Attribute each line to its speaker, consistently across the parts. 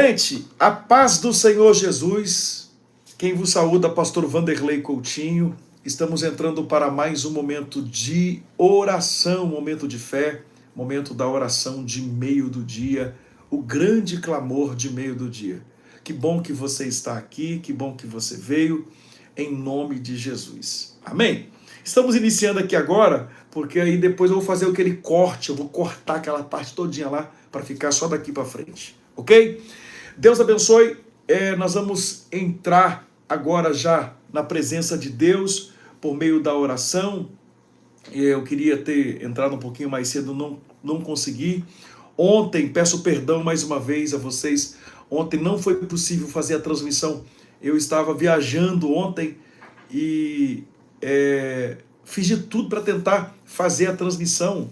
Speaker 1: Gente, a paz do Senhor Jesus, quem vos saúda, pastor Vanderlei Coutinho. Estamos entrando para mais um momento de oração, momento de fé, momento da oração de meio do dia, o grande clamor de meio do dia. Que bom que você está aqui, que bom que você veio, em nome de Jesus. Amém? Estamos iniciando aqui agora, porque aí depois eu vou fazer aquele corte, eu vou cortar aquela parte todinha lá, para ficar só daqui para frente, ok? Deus abençoe. Nós vamos entrar agora já na presença de Deus por meio da oração. Eu queria ter entrado um pouquinho mais cedo, não consegui. Ontem, peço perdão mais uma vez a vocês, ontem não foi possível fazer a transmissão. Eu estava viajando ontem e fiz de tudo para tentar fazer a transmissão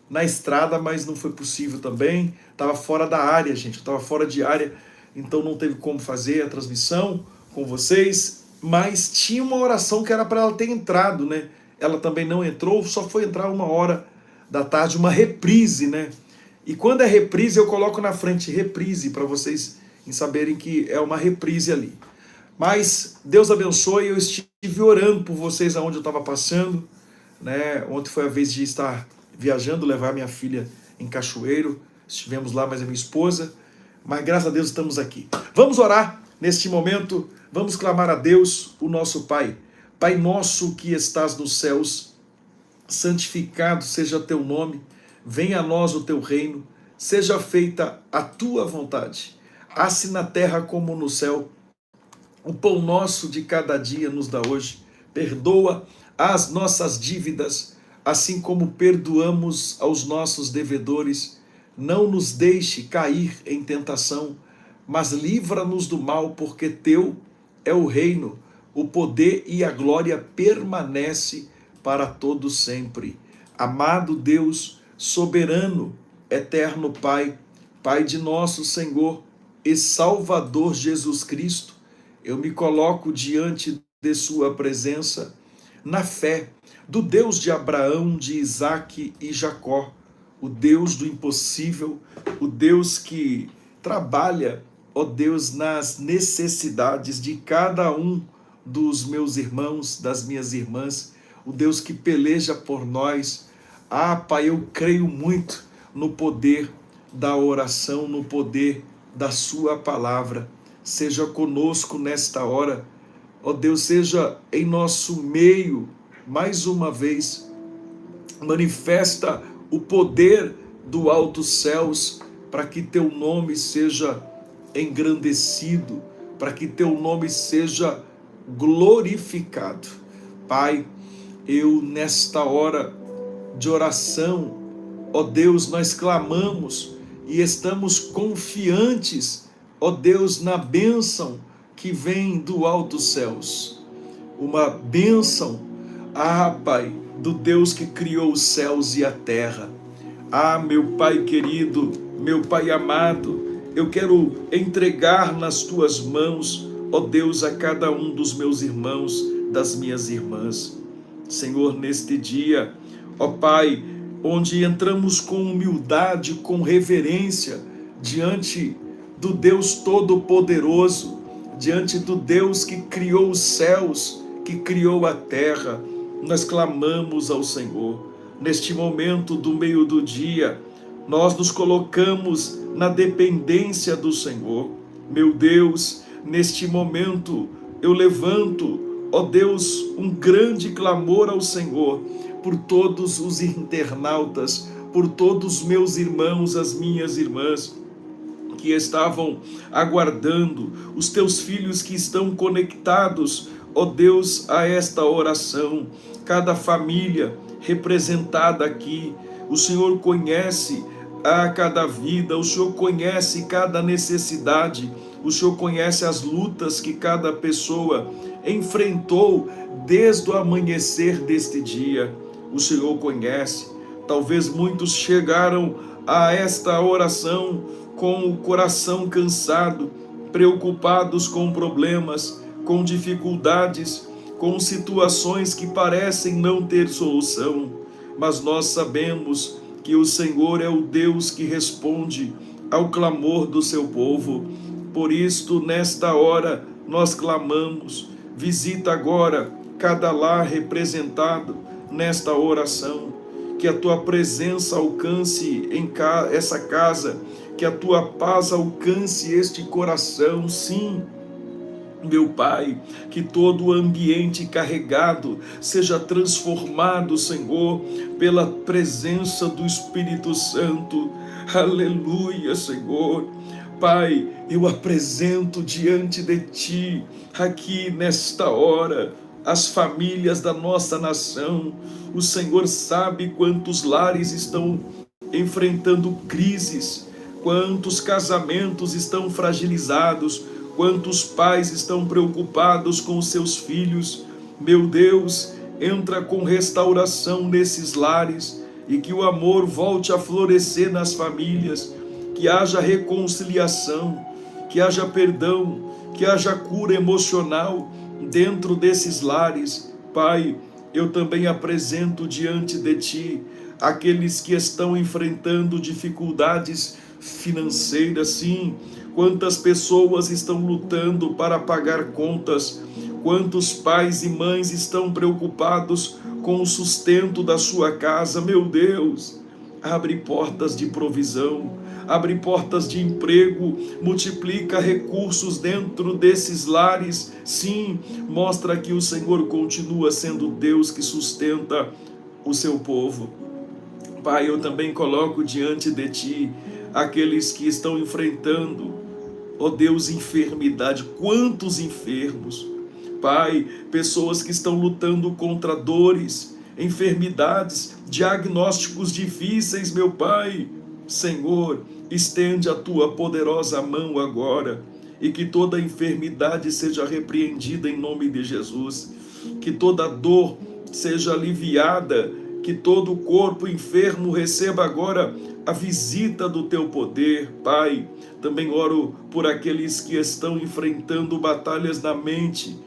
Speaker 1: na estrada, mas não foi possível também. Estava fora da área, gente, estava fora de área. Então não teve como fazer a transmissão com vocês, mas tinha uma oração que era para ela ter entrado, né? Ela também não entrou, só foi entrar 13h, uma reprise, né? E quando é reprise, eu coloco na frente reprise, para vocês saberem que é uma reprise ali. Mas Deus abençoe, eu estive orando por vocês aonde eu estava passando, né? Ontem foi a vez de estar viajando, levar minha filha em Cachoeiro, estivemos lá, mas a minha esposa. Mas graças a Deus estamos aqui. Vamos orar neste momento, vamos clamar a Deus, o nosso Pai. Pai nosso que estás nos céus, santificado seja teu nome, venha a nós o teu reino, seja feita a tua vontade, assim na terra como no céu. O pão nosso de cada dia nos dá hoje, perdoa as nossas dívidas, assim como perdoamos aos nossos devedores. Não nos deixe cair em tentação, mas livra-nos do mal, porque teu é o reino, o poder e a glória permanece para todo sempre. Amado Deus, soberano, eterno Pai, Pai de nosso Senhor e Salvador Jesus Cristo, eu me coloco diante de sua presença, na fé do Deus de Abraão, de Isaque e Jacó, o Deus do impossível, o Deus que trabalha, ó Deus, nas necessidades de cada um dos meus irmãos, das minhas irmãs, o Deus que peleja por nós. Ah, Pai, eu creio muito no poder da oração, no poder da sua palavra. Seja conosco nesta hora, ó Deus, seja em nosso meio, mais uma vez, manifesta o poder do altos céus, para que teu nome seja engrandecido, para que teu nome seja glorificado. Pai, eu nesta hora de oração, ó Deus, nós clamamos e estamos confiantes, ó Deus, na bênção que vem do altos céus. Uma bênção, Pai, do Deus que criou os céus e a terra. Ah, meu Pai querido, meu Pai amado, eu quero entregar nas tuas mãos, ó Deus, a cada um dos meus irmãos, das minhas irmãs. Senhor, neste dia, ó Pai, onde entramos com humildade, com reverência, diante do Deus Todo-Poderoso, diante do Deus que criou os céus, que criou a terra, nós clamamos ao Senhor. Neste momento do meio do dia, nós nos colocamos na dependência do Senhor. Meu Deus, neste momento eu levanto, ó Deus, um grande clamor ao Senhor por todos os internautas, por todos os meus irmãos, as minhas irmãs, que estavam aguardando, os teus filhos que estão conectados, ó Deus, a esta oração, cada família representada aqui, o Senhor conhece a cada vida, o Senhor conhece cada necessidade, o Senhor conhece as lutas que cada pessoa enfrentou desde o amanhecer deste dia, o Senhor conhece. Talvez muitos chegaram a esta oração com o coração cansado, preocupados com problemas, com dificuldades, com situações que parecem não ter solução, mas nós sabemos que o Senhor é o Deus que responde ao clamor do seu povo. Por isto, nesta hora, nós clamamos, visita agora cada lar representado nesta oração, que a tua presença alcance essa casa, que a tua paz alcance este coração, sim, meu Pai, que todo o ambiente carregado seja transformado, Senhor, pela presença do Espírito Santo. Aleluia, Senhor. Pai, eu apresento diante de Ti, aqui nesta hora, as famílias da nossa nação. O Senhor sabe quantos lares estão enfrentando crises, quantos casamentos estão fragilizados, quantos pais estão preocupados com os seus filhos. Meu Deus, entra com restauração nesses lares e que o amor volte a florescer nas famílias, que haja reconciliação, que haja perdão, que haja cura emocional dentro desses lares. Pai, eu também apresento diante de Ti aqueles que estão enfrentando dificuldades financeiras, sim. Quantas pessoas estão lutando para pagar contas, quantos pais e mães estão preocupados com o sustento da sua casa. Meu Deus, abre portas de provisão, abre portas de emprego, multiplica recursos dentro desses lares. Sim, mostra que o Senhor continua sendo Deus que sustenta o seu povo. Pai, eu também coloco diante de Ti aqueles que estão enfrentando, ó Deus, enfermidade. Quantos enfermos, Pai, pessoas que estão lutando contra dores, enfermidades, diagnósticos difíceis, meu Pai. Senhor, estende a Tua poderosa mão agora e que toda enfermidade seja repreendida em nome de Jesus, que toda dor seja aliviada, que todo o corpo enfermo receba agora a visita do Teu poder. Pai, também oro por aqueles que estão enfrentando batalhas na mente,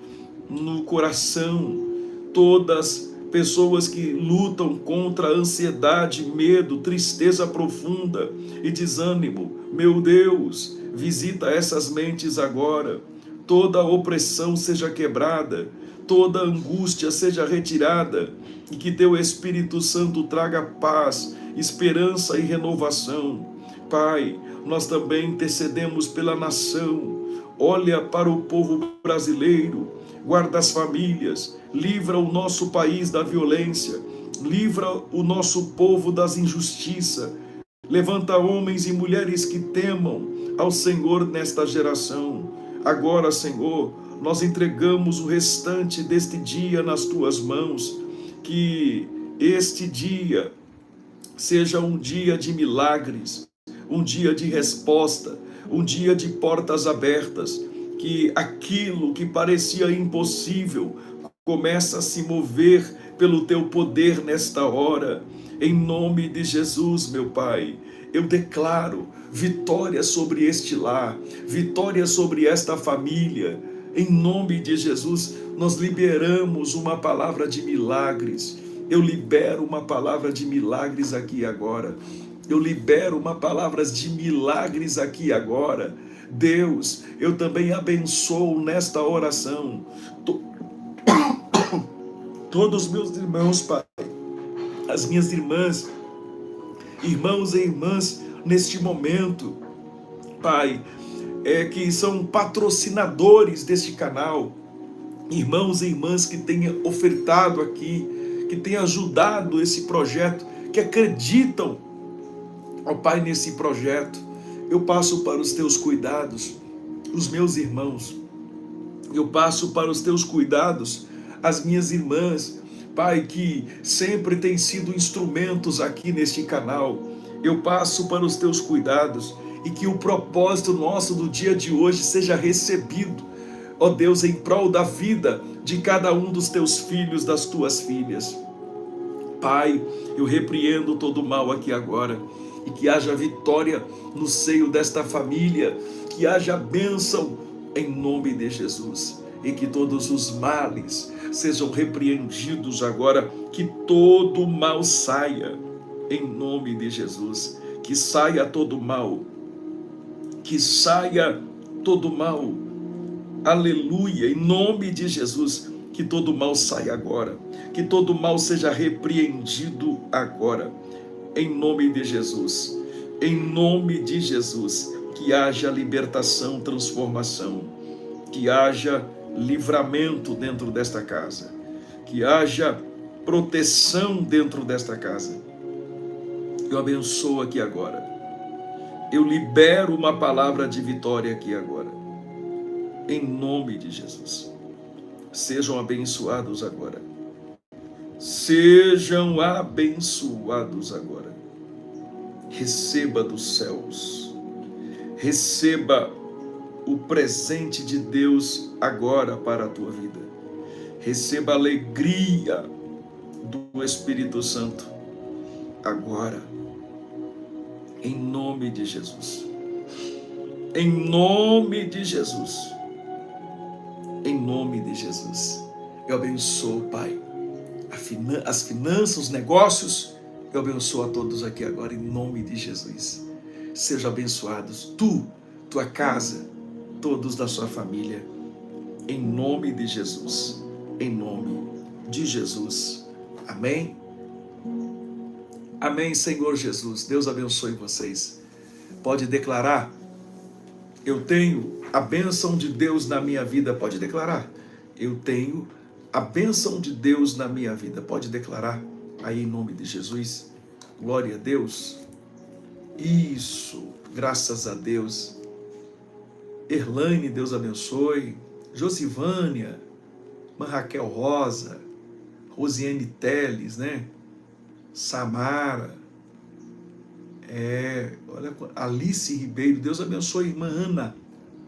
Speaker 1: no coração, todas pessoas que lutam contra a ansiedade, medo, tristeza profunda e desânimo. Meu Deus, visita essas mentes agora, toda opressão seja quebrada, toda angústia seja retirada e que Teu Espírito Santo traga paz, esperança e renovação. Pai, nós também intercedemos pela nação. Olha para o povo brasileiro, guarda as famílias, livra o nosso país da violência, livra o nosso povo das injustiças. Levanta homens e mulheres que temam ao Senhor nesta geração. Agora, Senhor, nós entregamos o restante deste dia nas Tuas mãos, que este dia seja um dia de milagres, um dia de resposta, um dia de portas abertas, que aquilo que parecia impossível começa a se mover pelo Teu poder nesta hora. Em nome de Jesus, meu Pai, eu declaro vitória sobre este lar, vitória sobre esta família. Em nome de Jesus, nós liberamos uma palavra de milagres. Eu libero uma palavra de milagres aqui agora. Eu libero uma palavra de milagres aqui agora. Deus, eu também abençoo nesta oração todos os meus irmãos, Pai, as minhas irmãs, irmãos e irmãs neste momento, Pai, que são patrocinadores deste canal, irmãos e irmãs que tenham ofertado aqui, que tenham ajudado esse projeto, que acreditam, ó Pai, nesse projeto. Eu passo para os Teus cuidados os meus irmãos, eu passo para os Teus cuidados as minhas irmãs, Pai, que sempre têm sido instrumentos aqui neste canal. Eu passo para os Teus cuidados e que o propósito nosso do dia de hoje seja recebido, ó Deus, em prol da vida de cada um dos Teus filhos, das Tuas filhas. Pai, eu repreendo todo o mal aqui agora e que haja vitória no seio desta família, que haja bênção em nome de Jesus e que todos os males sejam repreendidos agora, que todo mal saia em nome de Jesus, que saia todo mal, que saia todo mal. Aleluia, em nome de Jesus, que todo mal saia agora, que todo mal seja repreendido agora, em nome de Jesus, em nome de Jesus, que haja libertação, transformação, que haja livramento dentro desta casa, que haja proteção dentro desta casa. Eu abençoo aqui agora, eu libero uma palavra de vitória aqui agora, em nome de Jesus. Sejam abençoados agora. Sejam abençoados agora. Receba dos céus. Receba o presente de Deus agora para a tua vida. Receba a alegria do Espírito Santo agora. Em nome de Jesus. Em nome de Jesus. Em nome de Jesus, eu abençoo, Pai, as finanças, os negócios, eu abençoo a todos aqui agora, em nome de Jesus. Sejam abençoados, tua casa, todos da sua família, em nome de Jesus, em nome de Jesus. Amém? Amém, Senhor Jesus. Deus abençoe vocês. Pode declarar: eu tenho a bênção de Deus na minha vida. Pode declarar: eu tenho a bênção de Deus na minha vida. Pode declarar aí em nome de Jesus. Glória a Deus. Isso, graças a Deus. Erlaine, Deus abençoe. Josivânia, Mãe Raquel Rosa, Rosiane Teles, né? Samara, olha, Alice Ribeiro, Deus abençoe a irmã Ana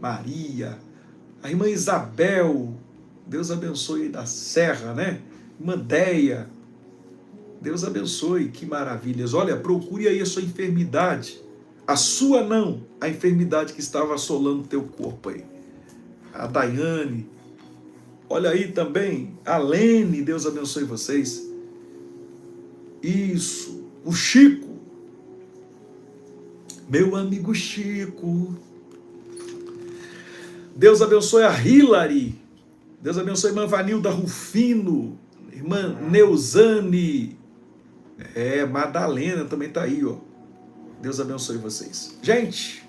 Speaker 1: Maria, a irmã Isabel, Deus abençoe da Serra, né? Irmã Deia, Deus abençoe, que maravilhas. Olha, procure aí a sua enfermidade, a sua não, a enfermidade que estava assolando o teu corpo aí. A Daiane, olha aí também, a Lene, Deus abençoe vocês. Isso, o Chico, meu amigo Chico, Deus abençoe a Hilary, Deus abençoe a irmã Vanilda Rufino, irmã Neuzane, Madalena também está aí, ó. Deus abençoe vocês. Gente,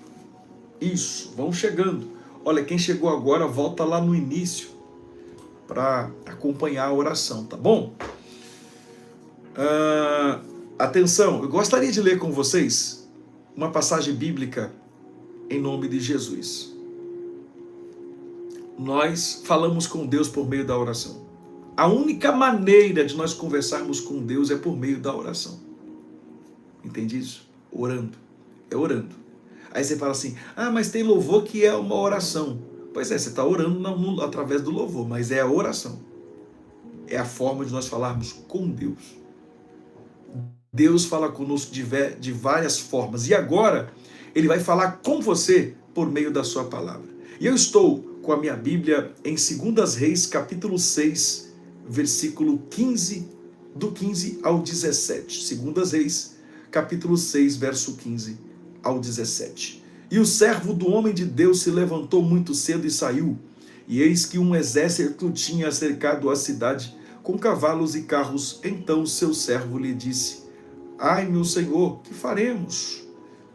Speaker 1: isso, vão chegando. Olha, quem chegou agora, volta lá no início para acompanhar a oração, tá bom? Atenção, eu gostaria de ler com vocês uma passagem bíblica em nome de Jesus. Nós falamos com Deus por meio da oração. A única maneira de nós conversarmos com Deus é por meio da oração. Entende isso? Orando. É orando. Aí você fala assim: mas tem louvor que é uma oração. Pois é, você está orando através do louvor, mas é a oração. É a forma de nós falarmos com Deus. Deus fala conosco de várias formas. E agora, Ele vai falar com você por meio da sua palavra. E eu estou com a minha Bíblia em 2 Reis, capítulo 6, versículo 15, do 15 ao 17. 2 Reis, capítulo 6, verso 15 ao 17. E o servo do homem de Deus se levantou muito cedo e saiu. E eis que um exército tinha cercado a cidade com cavalos e carros. Então seu servo lhe disse: ai, meu senhor, que faremos?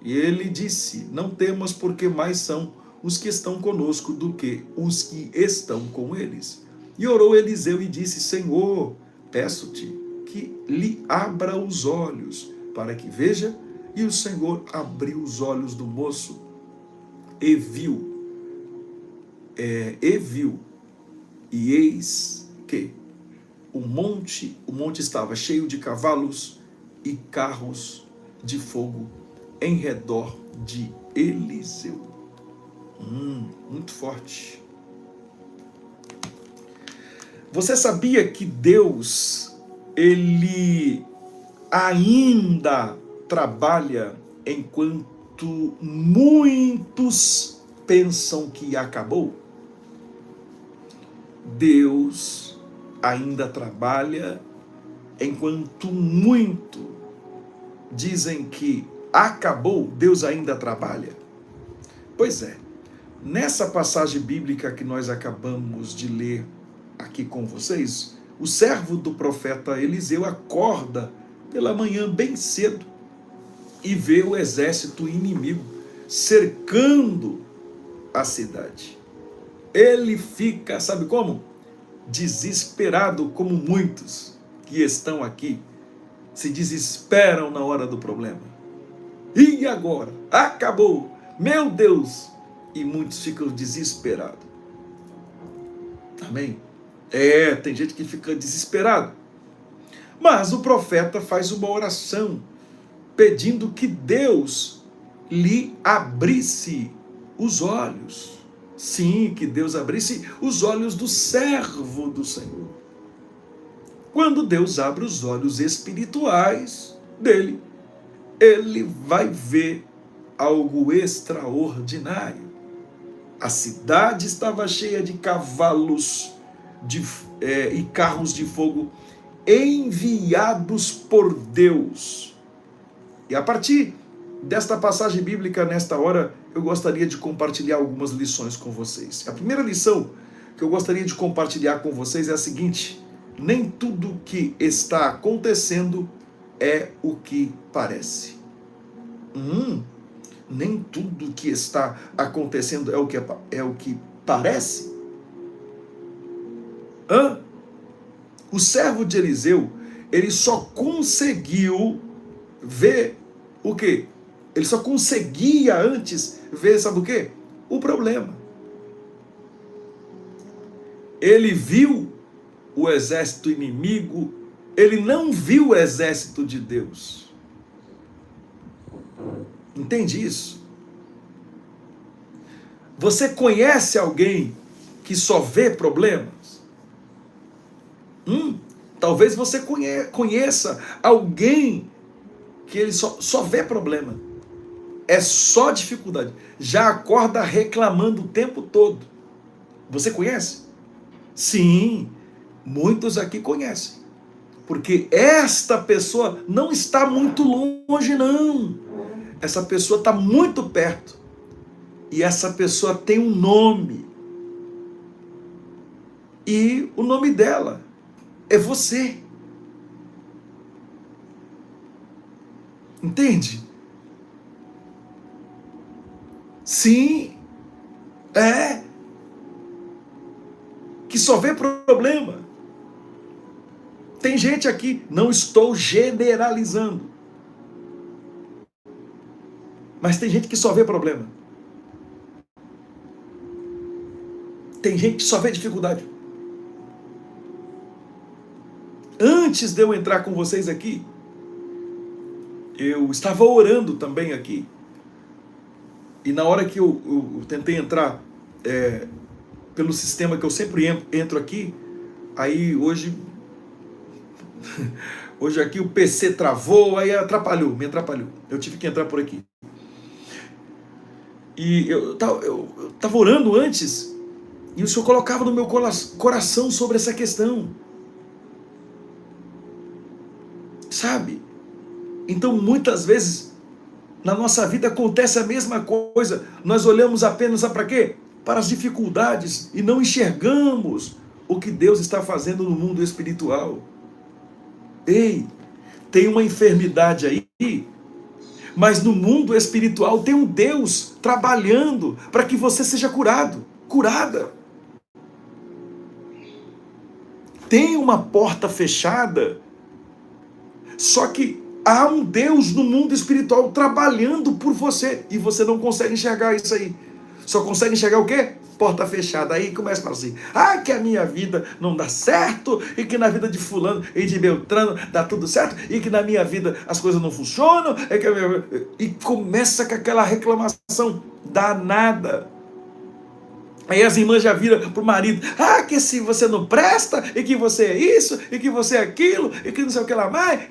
Speaker 1: E ele disse: não temas, porque mais são os que estão conosco do que os que estão com eles. E orou Eliseu e disse: Senhor, peço-te que lhe abra os olhos, para que veja. E o Senhor abriu os olhos do moço e viu. E eis que o monte estava cheio de cavalos e carros de fogo em redor de Eliseu. Muito forte. Você sabia que Deus, Ele ainda trabalha enquanto muitos pensam que acabou? Deus ainda trabalha enquanto muitos dizem que acabou. Deus ainda trabalha. Pois é, Nessa passagem bíblica que nós acabamos de ler aqui com vocês, o servo do profeta Eliseu acorda pela manhã bem cedo e vê o exército inimigo cercando a cidade. Ele fica, sabe como? Desesperado, como muitos que estão aqui se desesperam na hora do problema. E agora? Acabou! Meu Deus! E muitos ficam desesperados. Amém? Tem gente que fica desesperado. Mas o profeta faz uma oração pedindo que Deus lhe abrisse os olhos. Sim, que Deus abrisse os olhos do servo do Senhor. Quando Deus abre os olhos espirituais dele, ele vai ver algo extraordinário. A cidade estava cheia de cavalos e carros de fogo enviados por Deus. E a partir desta passagem bíblica, nesta hora, eu gostaria de compartilhar algumas lições com vocês. A primeira lição que eu gostaria de compartilhar com vocês é a seguinte: nem tudo que está acontecendo é o que parece. Nem tudo que está acontecendo é o que parece? O servo de Eliseu, ele só conseguiu ver o quê? Ele só conseguia antes ver, sabe o quê? O problema. Ele viu o exército inimigo, ele não viu o exército de Deus. Entende isso? Você conhece alguém que só vê problemas? Talvez você conheça alguém que ele só vê problema. É só dificuldade. Já acorda reclamando o tempo todo. Você conhece? Sim, muitos aqui conhecem. Porque esta pessoa não está muito longe, não. Essa pessoa está muito perto. E essa pessoa tem um nome. E o nome dela é você. Entende? Sim, que só vê problema. Tem gente aqui, não estou generalizando, mas tem gente que só vê problema. Tem gente que só vê dificuldade. Antes de eu entrar com vocês aqui, eu estava orando também aqui. E na hora que eu tentei entrar pelo sistema que eu sempre entro aqui, aí hoje aqui o PC travou, aí me atrapalhou. Eu tive que entrar por aqui. E eu estava orando antes, e o Senhor colocava no meu coração sobre essa questão. Sabe? Então, muitas vezes, na nossa vida acontece a mesma coisa. Nós olhamos apenas para quê? Para as dificuldades e não enxergamos o que Deus está fazendo no mundo espiritual. Ei, tem uma enfermidade aí, mas no mundo espiritual tem um Deus trabalhando para que você seja curado, curada. Tem uma porta fechada, só que há um Deus no mundo espiritual trabalhando por você, e você não consegue enxergar isso aí. Só consegue enxergar o quê? Porta fechada. Aí começa a falar assim: que a minha vida não dá certo, e que na vida de fulano e de Beltrano dá tudo certo, e que na minha vida as coisas não funcionam, e começa com aquela reclamação danada. Aí as irmãs já viram pro marido: que se você não presta, e que você é isso, e que você é aquilo, e que não sei o que lá mais.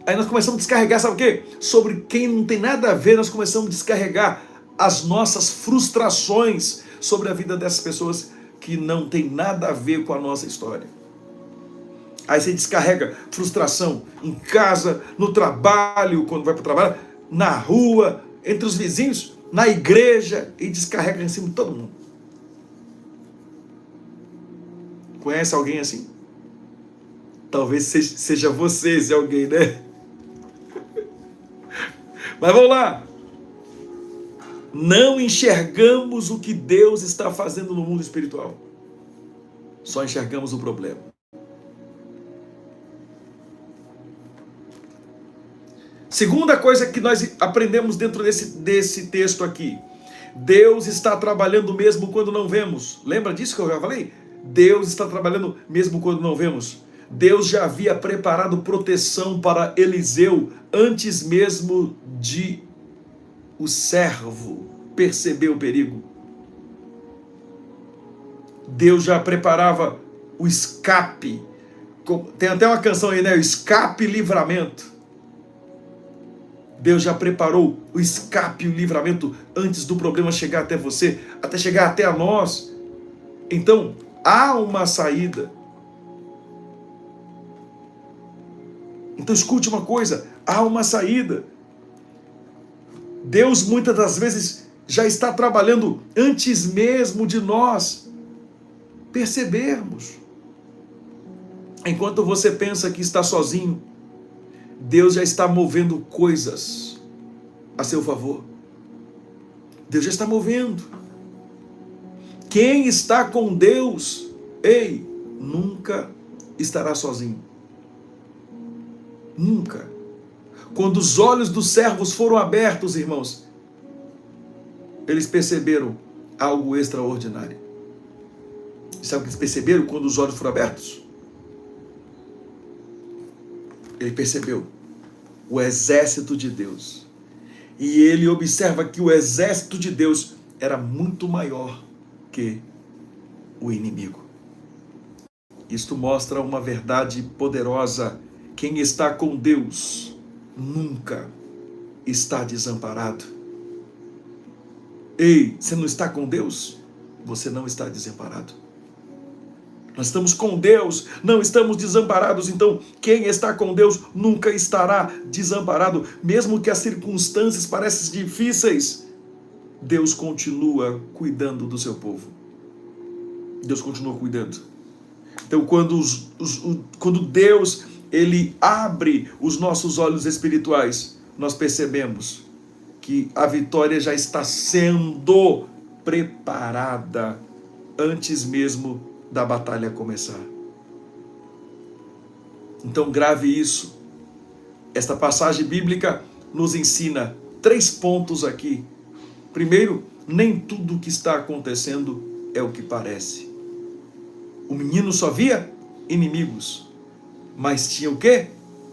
Speaker 1: Aí nós começamos a descarregar, sabe o quê? Sobre quem não tem nada a ver, nós começamos a descarregar as nossas frustrações sobre a vida dessas pessoas que não tem nada a ver com a nossa história. Aí você descarrega frustração em casa, no trabalho, quando vai para o trabalho, na rua, entre os vizinhos. na igreja e descarrega em cima de todo mundo. Conhece alguém assim? Talvez seja você, se alguém, né? Mas vamos lá. Não enxergamos o que Deus está fazendo no mundo espiritual. Só enxergamos o problema. Segunda coisa que nós aprendemos dentro desse texto aqui. Deus está trabalhando mesmo quando não vemos. Lembra disso que eu já falei? Deus está trabalhando mesmo quando não vemos. Deus já havia preparado proteção para Eliseu antes mesmo de o servo perceber o perigo. Deus já preparava o escape. Tem até uma canção aí, né? O escape e livramento. Deus já preparou o escape e o livramento antes do problema chegar até você, até chegar até a nós. Então, há uma saída. Então, escute uma coisa, há uma saída. Deus muitas das vezes já está trabalhando antes mesmo de nós percebermos. Enquanto você pensa que está sozinho, Deus já está movendo coisas a seu favor. Deus já está movendo. Quem está com Deus, nunca estará sozinho. Nunca. Quando os olhos dos servos foram abertos, irmãos, eles perceberam algo extraordinário. Sabe o que eles perceberam quando os olhos foram abertos? Ele percebeu o exército de Deus. E ele observa que o exército de Deus era muito maior que o inimigo. Isto mostra uma verdade poderosa. Quem está com Deus nunca está desamparado. Ei, você não está com Deus? Você não está desamparado. Nós estamos com Deus, não estamos desamparados. Então, quem está com Deus nunca estará desamparado. Mesmo que as circunstâncias pareçam difíceis, Deus continua cuidando do seu povo. Deus continua cuidando. Então, quando Deus ele abre os nossos olhos espirituais, nós percebemos que a vitória já está sendo preparada antes mesmo da batalha começar. Então grave isso. Esta passagem bíblica nos ensina 3 pontos aqui. Primeiro, nem tudo o que está acontecendo é o que parece. O menino só via inimigos, mas tinha o quê?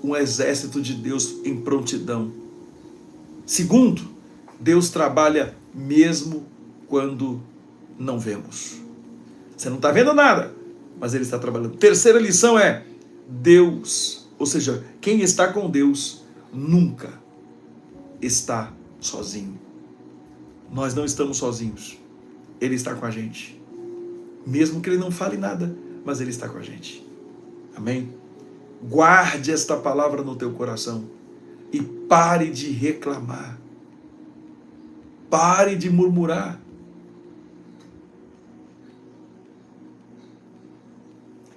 Speaker 1: Um exército de Deus em prontidão. Segundo, Deus trabalha mesmo quando não vemos. Você não está vendo nada, mas Ele está trabalhando. Terceira lição é, Deus, ou seja, quem está com Deus, nunca está sozinho. Nós não estamos sozinhos. Ele está com a gente. Mesmo que Ele não fale nada, mas Ele está com a gente. Amém? Guarde esta palavra no teu coração e pare de reclamar. Pare de murmurar.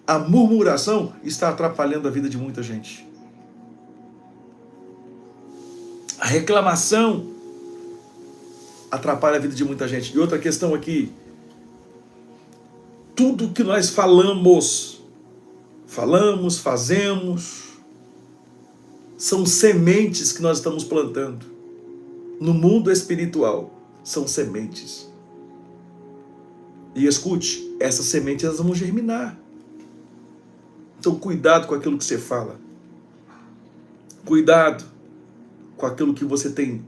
Speaker 1: A murmuração está atrapalhando a vida de muita gente. A reclamação atrapalha a vida de muita gente. E outra questão aqui, tudo que nós falamos, fazemos, são sementes que nós estamos plantando. No mundo espiritual, são sementes. E escute, essas sementes elas vão germinar. Então cuidado com aquilo que você fala. Cuidado com aquilo que você tem.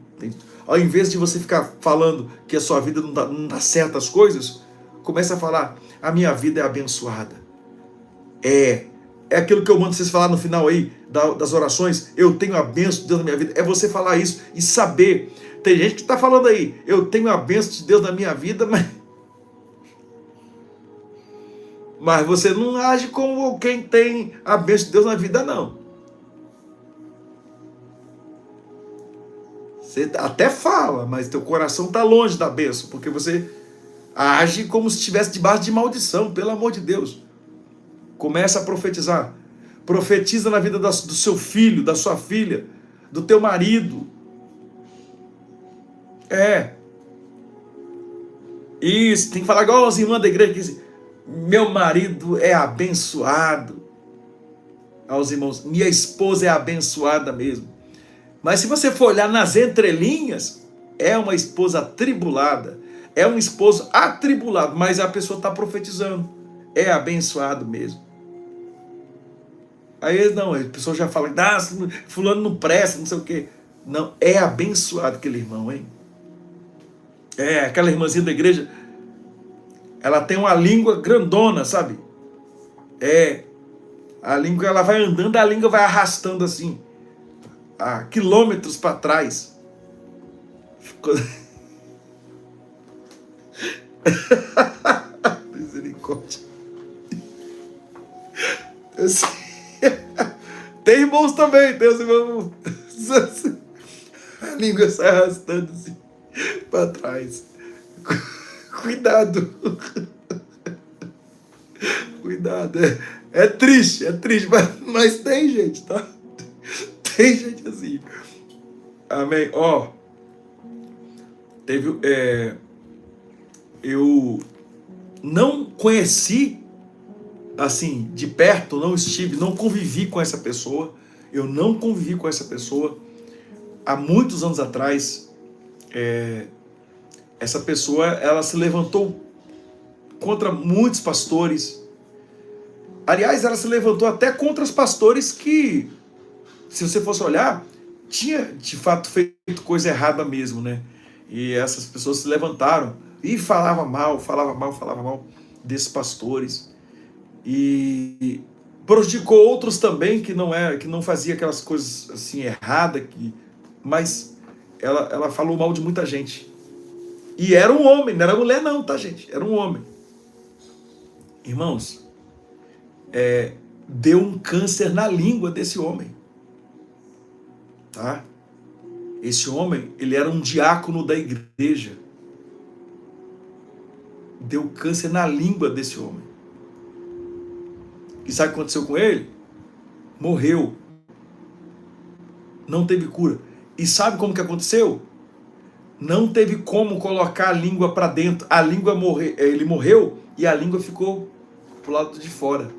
Speaker 1: Ao invés de você ficar falando que a sua vida não dá certas coisas, comece a falar, a minha vida é abençoada. É aquilo que eu mando vocês falar no final aí das orações, eu tenho a bênção de Deus na minha vida. É você falar isso e saber. Tem gente que está falando aí, eu tenho a bênção de Deus na minha vida, mas você não age como quem tem a bênção de Deus na vida, não. Você até fala, mas teu coração está longe da bênção, porque você age como se estivesse debaixo de maldição, pelo amor de Deus. Começa a profetizar. Profetiza na vida do seu filho, da sua filha, do teu marido. Isso, tem que falar igual as irmãs da igreja que dizem, meu marido é abençoado. Aos irmãos, minha esposa é abençoada mesmo. Mas se você for olhar nas entrelinhas, é uma esposa atribulada, é um esposo atribulado, mas a pessoa está profetizando, é abençoado mesmo. Aí não, a pessoa já fala, fulano não presta, não sei o quê. Não, é abençoado aquele irmão, hein? Aquela irmãzinha da igreja, ela tem uma língua grandona, sabe? A língua, ela vai andando, a língua vai arrastando assim, a quilômetros para trás. Misericórdia. Tem irmãos também, tem os irmãos. A língua sai arrastando assim para trás. Cuidado. Cuidado. É triste, mas tem gente, tá? Tem gente assim. Amém. Eu não conheci assim de perto, não convivi com essa pessoa. Eu não convivi com essa pessoa há muitos anos atrás. Essa pessoa, ela se levantou contra muitos pastores. Aliás, ela se levantou até contra os pastores que, se você fosse olhar, tinha de fato feito coisa errada mesmo, né? E essas pessoas se levantaram e falavam mal desses pastores. E prejudicou outros também que não fazia aquelas coisas assim erradas, mas ela falou mal de muita gente. E era um homem, não era mulher não, tá, gente? Era um homem. Irmãos, deu um câncer na língua desse homem. Tá? Esse homem, ele era um diácono da igreja. Deu câncer na língua desse homem. E sabe o que aconteceu com ele? Morreu. Não teve cura. E sabe como que aconteceu? Não teve como colocar a língua para dentro. A língua ele morreu e a língua ficou pro lado de fora.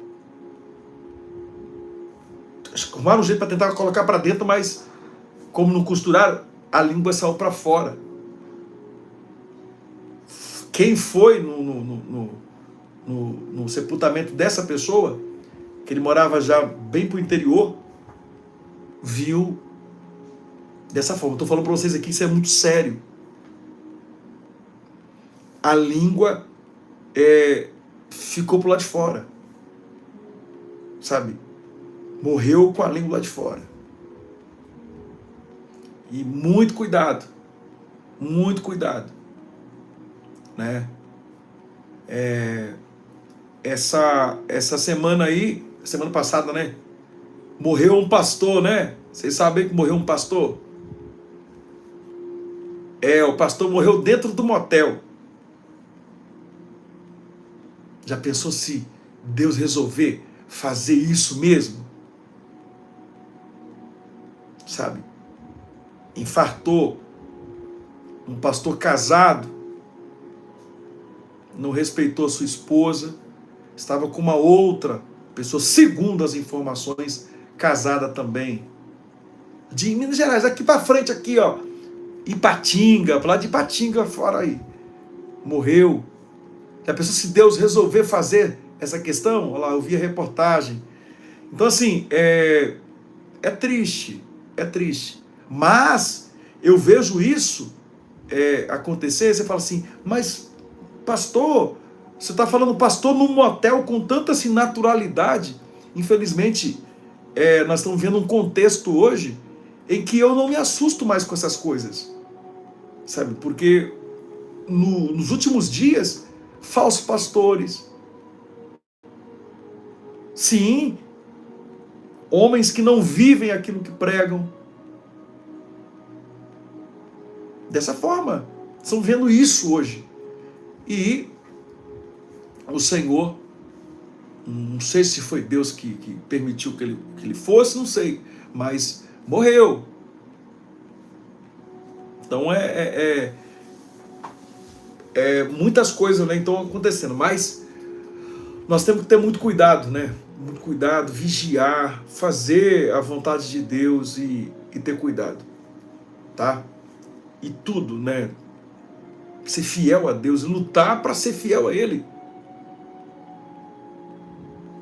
Speaker 1: Arrumaram um jeito para tentar colocar para dentro, mas como não costuraram, a língua saiu para fora. Quem foi no sepultamento dessa pessoa, que ele morava já bem pro interior, viu dessa forma. Estou falando para vocês aqui, isso é muito sério. A língua ficou pro lado de fora. Sabe? Morreu com a língua lá de fora. E muito cuidado. Muito cuidado. Né? Essa semana aí, semana passada, né? Morreu um pastor, né? Vocês sabem que morreu um pastor? O pastor morreu dentro do motel. Já pensou se Deus resolver fazer isso mesmo? Sabe? Infartou. Um pastor casado. Não respeitou a sua esposa. Estava com uma outra pessoa, segundo as informações, casada também. De Minas Gerais, aqui para frente, aqui, ó. Ipatinga, para lá de Ipatinga, fora aí. Morreu. Já pensou se Deus resolver fazer essa questão? Olha lá, eu vi a reportagem. Então, assim, é triste. É triste. Mas eu vejo isso acontecer, você fala assim, mas pastor, você está falando pastor num motel com tanta assim, naturalidade. Infelizmente, nós estamos vendo um contexto hoje em que eu não me assusto mais com essas coisas. Sabe? Porque nos últimos dias, falsos pastores. Sim, homens que não vivem aquilo que pregam. dessa forma. Estão vendo isso hoje. E o Senhor, não sei se foi Deus que permitiu que ele fosse, não sei, mas morreu. Então muitas coisas, né, estão acontecendo, mas nós temos que ter muito cuidado, né? Muito cuidado, vigiar, fazer a vontade de Deus e ter cuidado, tá? E tudo, né? Ser fiel a Deus, lutar para ser fiel a Ele.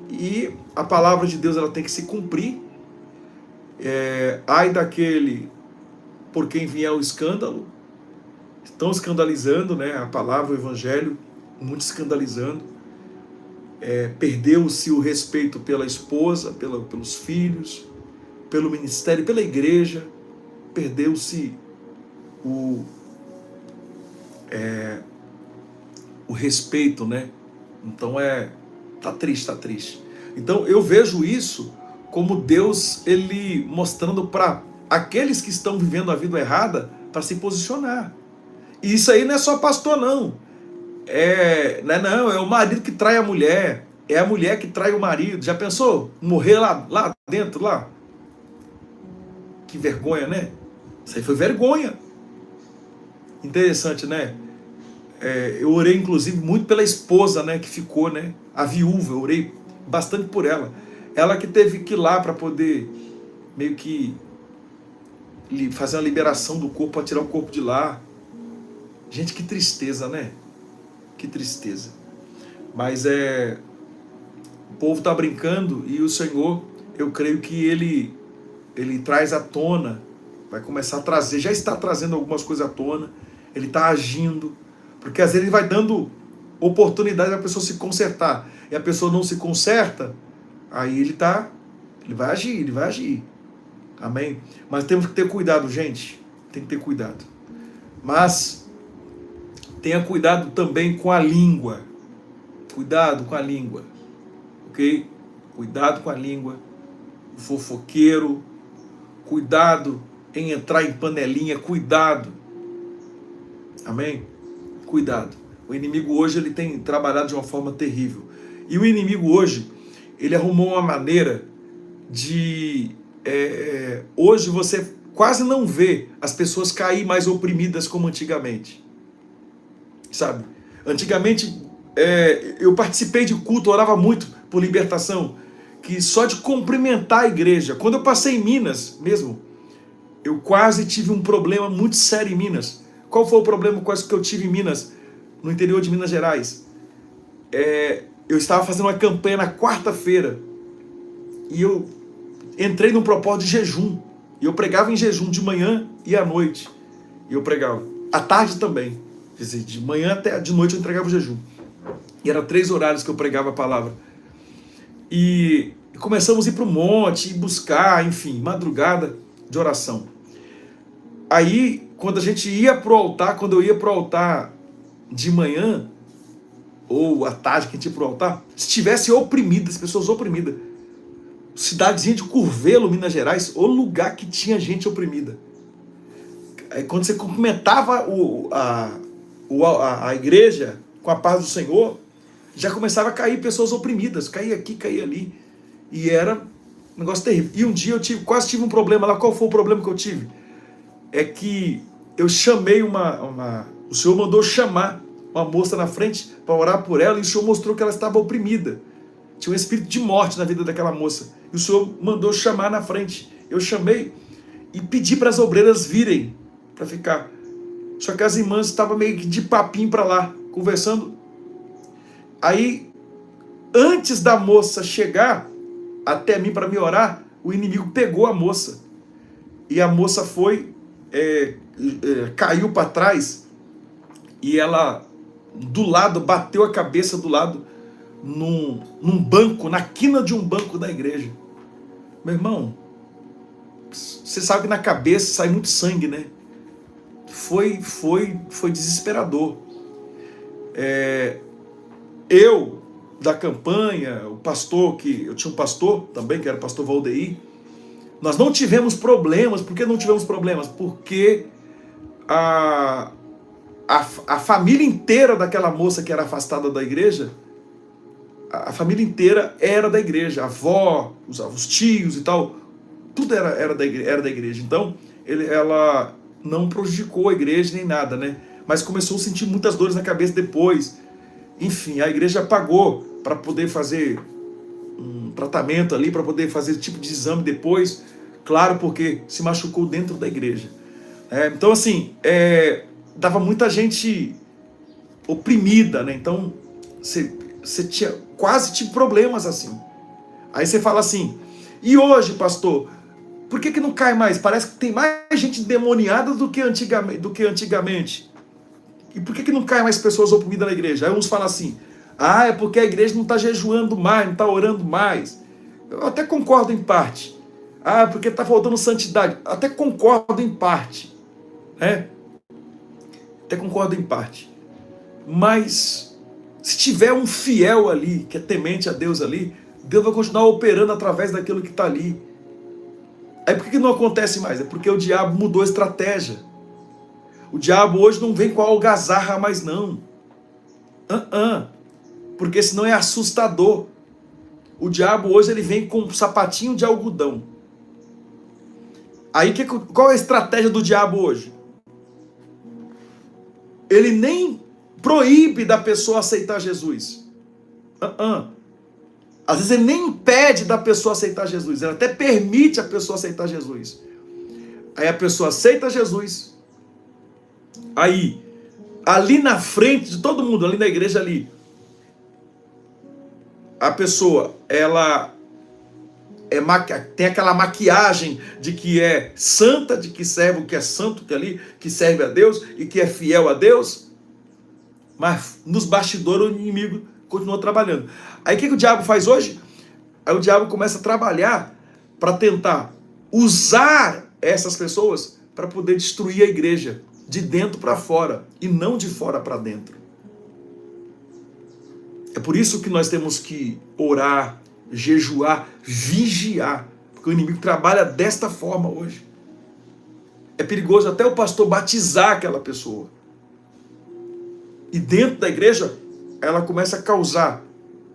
Speaker 1: E a palavra de Deus, ela tem que se cumprir. Ai daquele por quem vier o escândalo. Estão escandalizando, né? A palavra, o evangelho, muito escandalizando. Perdeu-se o respeito pela esposa, pelos filhos, pelo ministério, pela igreja. Perdeu-se o respeito, né? Então tá triste. Então eu vejo isso como Deus, ele mostrando para aqueles que estão vivendo a vida errada para se posicionar. E isso aí não é só pastor, não. Não é o marido que trai a mulher, é a mulher que trai o marido. Já pensou? Morrer lá dentro, lá? Que vergonha, né? Isso aí foi vergonha. Interessante, né? Eu orei, inclusive, muito pela esposa, né, que ficou, né? A viúva, eu orei bastante por ela. Ela que teve que ir lá para poder meio que fazer uma liberação do corpo, para tirar o corpo de lá. Gente, que tristeza, né? Que tristeza. Mas o povo está brincando e o Senhor, eu creio que Ele traz à tona, vai começar a trazer, já está trazendo algumas coisas à tona, Ele está agindo, porque às vezes Ele vai dando oportunidade da pessoa se consertar, e a pessoa não se conserta, aí Ele vai agir. Amém? Mas temos que ter cuidado, gente, tem que ter cuidado. Mas tenha cuidado também com a língua. Cuidado com a língua. Ok? Cuidado com a língua. O fofoqueiro. Cuidado em entrar em panelinha. Cuidado. Amém? Cuidado. O inimigo hoje, ele tem trabalhado de uma forma terrível. E o inimigo hoje, ele arrumou uma maneira de... hoje você quase não vê as pessoas cair mais oprimidas como antigamente. Sabe? Antigamente, eu participei de culto, orava muito por libertação, que só de cumprimentar a igreja, quando eu passei em Minas mesmo, eu quase tive um problema muito sério em Minas. Qual foi o problema quase que eu tive em Minas, no interior de Minas Gerais? Eu estava fazendo uma campanha na quarta-feira, e eu entrei num propósito de jejum, e eu pregava em jejum de manhã e à noite, e eu pregava, à tarde também. Quer dizer, de manhã até de noite eu entregava o jejum. E eram 3 horários que eu pregava a palavra. E começamos a ir para o monte, e buscar, enfim, madrugada de oração. Aí, quando a gente ia para o altar, quando eu ia para o altar de manhã, ou à tarde que a gente ia para o altar, se tivesse oprimido, as pessoas oprimidas, cidadezinha de Curvelo, Minas Gerais, o lugar que tinha gente oprimida. Aí, quando você cumprimentava a igreja com a paz do Senhor, já começava a cair pessoas oprimidas, caía aqui, caía ali, e era um negócio terrível. E um dia eu quase tive um problema lá. Qual foi o problema que eu tive? É que eu chamei o Senhor mandou chamar uma moça na frente para orar por ela, e o Senhor mostrou que ela estava oprimida, tinha um espírito de morte na vida daquela moça, e o Senhor mandou chamar na frente. Eu chamei e pedi para as obreiras virem para ficar. Só que as irmãs estavam meio que de papinho para lá, conversando. Aí, antes da moça chegar até mim para me orar, o inimigo pegou a moça. E a moça caiu para trás, e ela, do lado, bateu a cabeça do lado, num banco, na quina de um banco da igreja. Meu irmão, você sabe que na cabeça sai muito sangue, né? Foi desesperador. Eu, da campanha, eu tinha um pastor também, que era o pastor Valdeir, nós não tivemos problemas. Por que não tivemos problemas? Porque a, a família inteira daquela moça que era afastada da igreja, a família inteira era da igreja, a avó, os tios e tal, tudo era da igreja. Então, ela não prejudicou a igreja nem nada, né? Mas começou a sentir muitas dores na cabeça depois. Enfim, a igreja pagou para poder fazer um tratamento ali, para poder fazer tipo de exame depois, claro, porque se machucou dentro da igreja. Então, assim, dava muita gente oprimida, né? Então, você tinha quase problemas assim. Aí você fala assim, e hoje, pastor, por que não cai mais? Parece que tem mais gente endemoniada do que antigamente. E por que não cai mais pessoas oprimidas na igreja? Aí uns falam assim, é porque a igreja não está jejuando mais, não está orando mais. Eu até concordo em parte. Porque está faltando santidade. Até concordo em parte. Até concordo em parte. Mas, se tiver um fiel ali, que é temente a Deus ali, Deus vai continuar operando através daquilo que está ali. Aí por que não acontece mais? É porque o diabo mudou a estratégia. O diabo hoje não vem com a algazarra mais não. Porque senão é assustador. O diabo hoje ele vem com um sapatinho de algodão. Aí qual é a estratégia do diabo hoje? Ele nem proíbe da pessoa aceitar Jesus. Às vezes ele nem impede da pessoa aceitar Jesus. Ele até permite a pessoa aceitar Jesus. Aí a pessoa aceita Jesus. Aí, ali na frente de todo mundo, ali na igreja ali, a pessoa, ela tem aquela maquiagem de que é santa, de que serve o que é santo, que ali, que serve a Deus e que é fiel a Deus. Mas nos bastidores o inimigo continua trabalhando. Aí o que o diabo faz hoje? Aí o diabo começa a trabalhar para tentar usar essas pessoas para poder destruir a igreja de dentro para fora e não de fora para dentro. É por isso que nós temos que orar, jejuar, vigiar, porque o inimigo trabalha desta forma hoje. É perigoso até o pastor batizar aquela pessoa. E dentro da igreja, ela começa a causar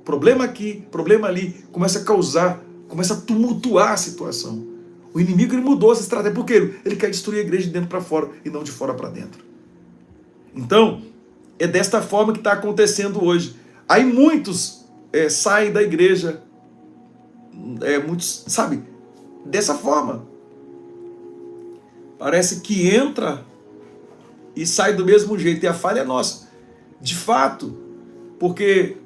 Speaker 1: problema aqui, problema ali, começa a tumultuar a situação. O inimigo ele mudou essa estratégia, porque ele quer destruir a igreja de dentro para fora e não de fora para dentro. Então, é desta forma que está acontecendo hoje. Aí muitos saem da igreja, muitos, sabe, dessa forma. Parece que entra e sai do mesmo jeito, e a falha é nossa. De fato, porque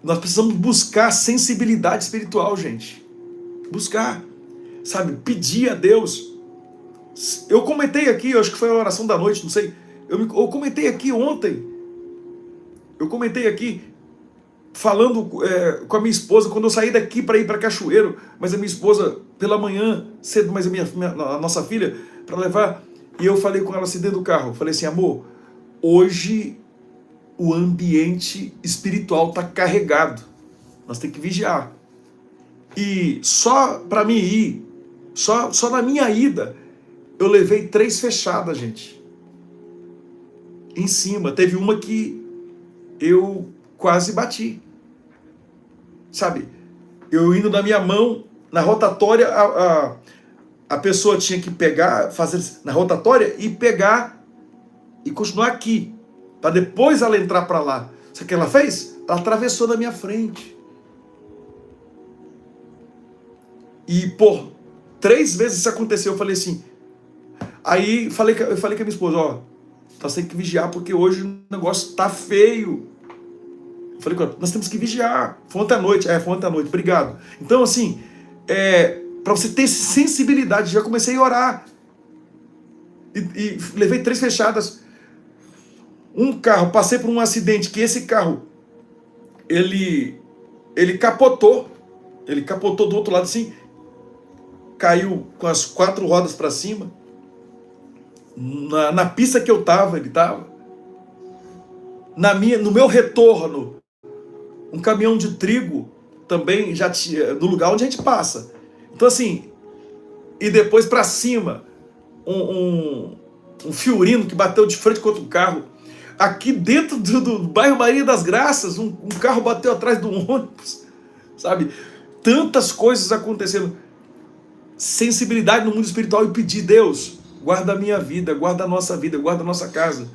Speaker 1: nós precisamos buscar sensibilidade espiritual, gente. Buscar, sabe, pedir a Deus. Eu comentei aqui, eu acho que foi a oração da noite, não sei. Eu comentei aqui ontem. Eu comentei aqui, falando com a minha esposa, quando eu saí daqui para ir para Cachoeiro, mas a minha esposa, pela manhã, cedo, mas a nossa filha, para levar, e eu falei com ela assim dentro do carro, falei assim, amor, hoje o ambiente espiritual está carregado, nós temos que vigiar. E só para mim ir, só na minha ida, eu levei 3 fechadas, gente. Em cima, teve uma que eu quase bati. Sabe, eu indo na minha mão, na rotatória, a pessoa tinha que pegar, fazer na rotatória e pegar e continuar aqui, para depois ela entrar para lá. Sabe o que ela fez? Ela atravessou na minha frente. E, 3 vezes isso aconteceu, eu falei assim, aí eu falei com a minha esposa, nós temos que vigiar, porque hoje o negócio tá feio. Eu falei com ela, nós temos que vigiar. Foi ontem à noite, obrigado. Então, assim, para você ter sensibilidade, já comecei a orar. E levei 3 fechadas. Um carro, passei por um acidente, que esse carro, ele capotou. Ele capotou do outro lado assim, caiu com as 4 rodas para cima. Na pista que eu estava, ele estava. No meu retorno, um caminhão de trigo também já tinha, no lugar onde a gente passa. Então assim, e depois para cima, um fiorino que bateu de frente contra um carro. Aqui dentro do bairro Maria das Graças, um carro bateu atrás do ônibus, sabe? Tantas coisas acontecendo. Sensibilidade no mundo espiritual e pedir, Deus, guarda a minha vida, guarda a nossa vida, guarda a nossa casa.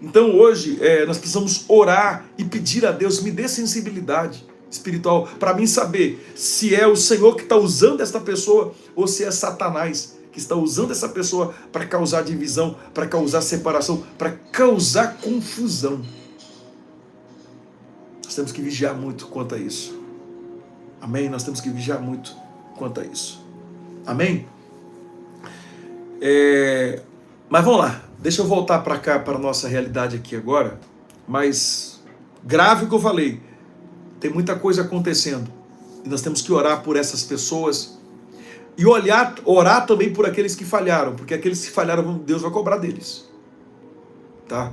Speaker 1: Então hoje nós precisamos orar e pedir a Deus, me dê sensibilidade espiritual para mim saber se é o Senhor que está usando esta pessoa ou se é Satanás que está usando essa pessoa para causar divisão, para causar separação, para causar confusão. Nós temos que vigiar muito quanto a isso. Amém? Nós temos que vigiar muito quanto a isso. Amém? Mas vamos lá. Deixa eu voltar para cá, para a nossa realidade aqui agora. Mas grave o que eu falei. Tem muita coisa acontecendo. E nós temos que orar por essas pessoas. E orar também por aqueles que falharam. Porque aqueles que falharam, Deus vai cobrar deles. Tá?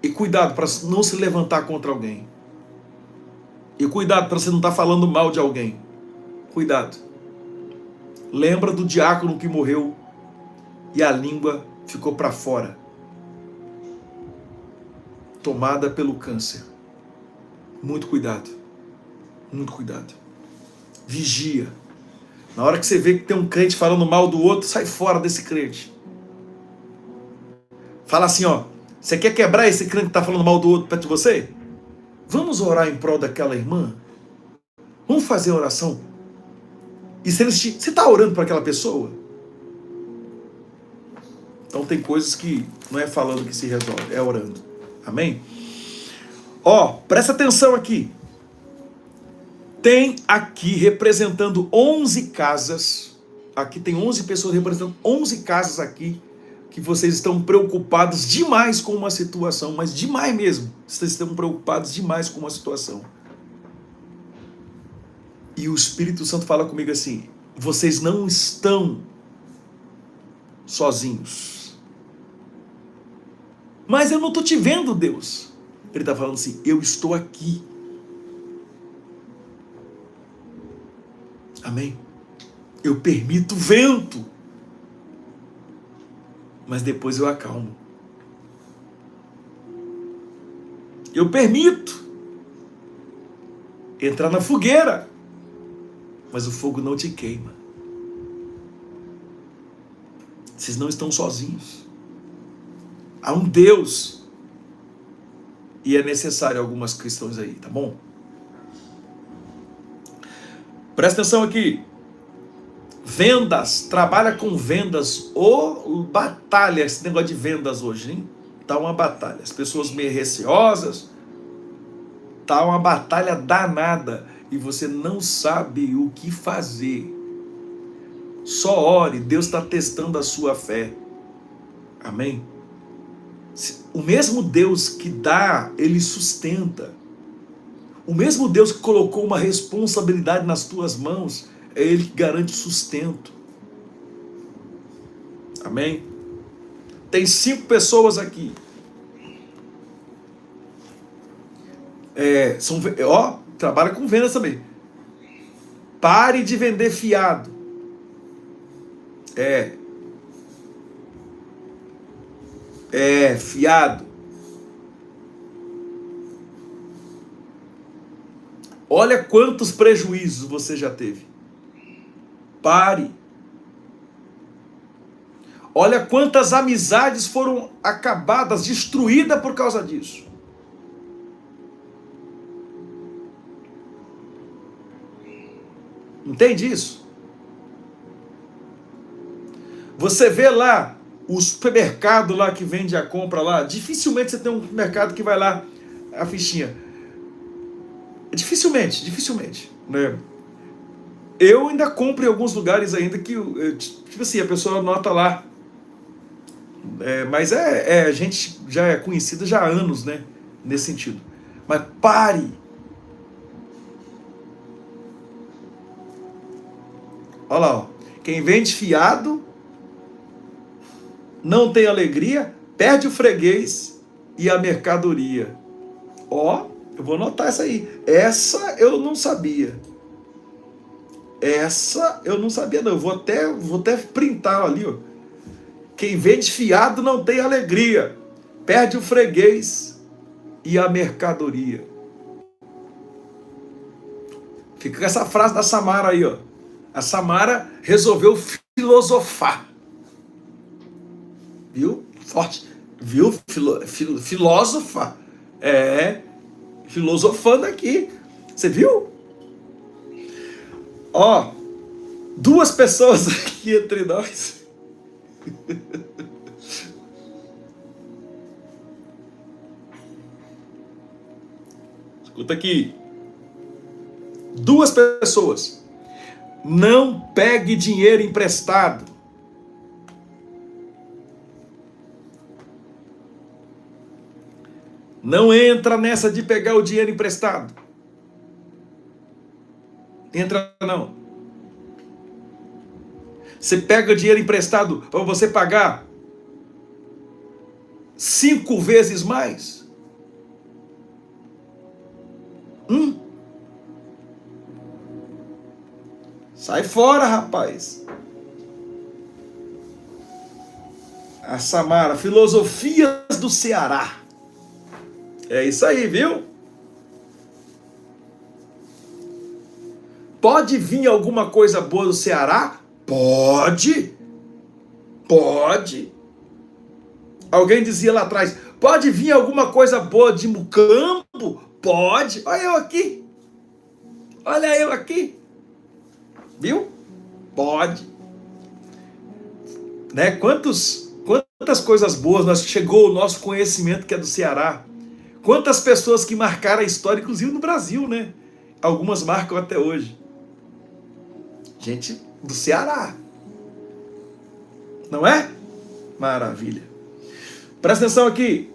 Speaker 1: E cuidado para não se levantar contra alguém. E cuidado para você não estar falando mal de alguém. Cuidado. Lembra do diácono que morreu e a língua ficou para fora. Tomada pelo câncer. Muito cuidado. Muito cuidado. Vigia. Na hora que você vê que tem um crente falando mal do outro, sai fora desse crente. Fala assim, ó. Você quer quebrar esse crente que está falando mal do outro perto de você? Vamos orar em prol daquela irmã? Vamos fazer oração? E se você está orando para aquela pessoa? Então tem coisas que não é falando que se resolve, é orando. Amém? Ó, presta atenção aqui. Tem aqui representando 11 casas. Aqui tem 11 pessoas representando 11 casas aqui. Que vocês estão preocupados demais com uma situação. Mas demais mesmo. Vocês estão preocupados demais com uma situação. E o Espírito Santo fala comigo assim: vocês não estão sozinhos. Mas eu não estou te vendo, Deus. Ele está falando assim: eu estou aqui. Amém? Eu permito o vento, mas depois eu acalmo. Eu permito entrar na fogueira, mas o fogo não te queima. Vocês não estão sozinhos. Há um Deus. E é necessário algumas questões aí, tá bom? Presta atenção aqui. Vendas, trabalha com vendas ou batalha, esse negócio de vendas hoje, hein? Tá uma batalha. As pessoas meio receosas, tá uma batalha danada e você não sabe o que fazer. Só ore, Deus está testando a sua fé. Amém? O mesmo Deus que dá, Ele sustenta. O mesmo Deus que colocou uma responsabilidade nas tuas mãos, é Ele que garante sustento. Amém? Tem 5 pessoas aqui. Trabalha com vendas também. Pare de vender fiado. Fiado. Olha quantos prejuízos você já teve. Pare. Olha quantas amizades foram acabadas, destruídas por causa disso. Entende isso? Você vê lá o supermercado lá que vende a compra lá, dificilmente você tem um supermercado que vai lá a fichinha. Dificilmente, né? Eu ainda compro em alguns lugares ainda que, tipo assim, a pessoa anota lá. Mas a gente já é conhecida já há anos, né? Nesse sentido. Mas pare. Olha lá, ó. Quem vende fiado não tem alegria, perde o freguês e a mercadoria. Ó, eu vou anotar essa aí. Essa eu não sabia. Essa eu não sabia não. Eu vou até printar ali, ó. Quem vende fiado não tem alegria, perde o freguês e a mercadoria. Fica com essa frase da Samara aí, ó. A Samara resolveu filosofar. Viu? Forte. Viu? Filósofa. Filosofando aqui. Você viu? Ó, duas pessoas aqui entre nós. Escuta aqui. Duas pessoas. Não pegue dinheiro emprestado. Não entra nessa de pegar o dinheiro emprestado. Entra não. Você pega o dinheiro emprestado para você pagar 5 vezes mais. Sai fora, rapaz. A Samara, Filosofias do Ceará. É isso aí, viu? Pode vir alguma coisa boa do Ceará? Pode. Pode. Alguém dizia lá atrás, pode vir alguma coisa boa de Mucambo? Pode. Olha eu aqui. Olha eu aqui. Viu? Pode. Né? Quantas coisas boas chegou o nosso conhecimento que é do Ceará. Quantas pessoas que marcaram a história, inclusive no Brasil, né? Algumas marcam até hoje. Gente do Ceará. Não é? Maravilha. Presta atenção aqui.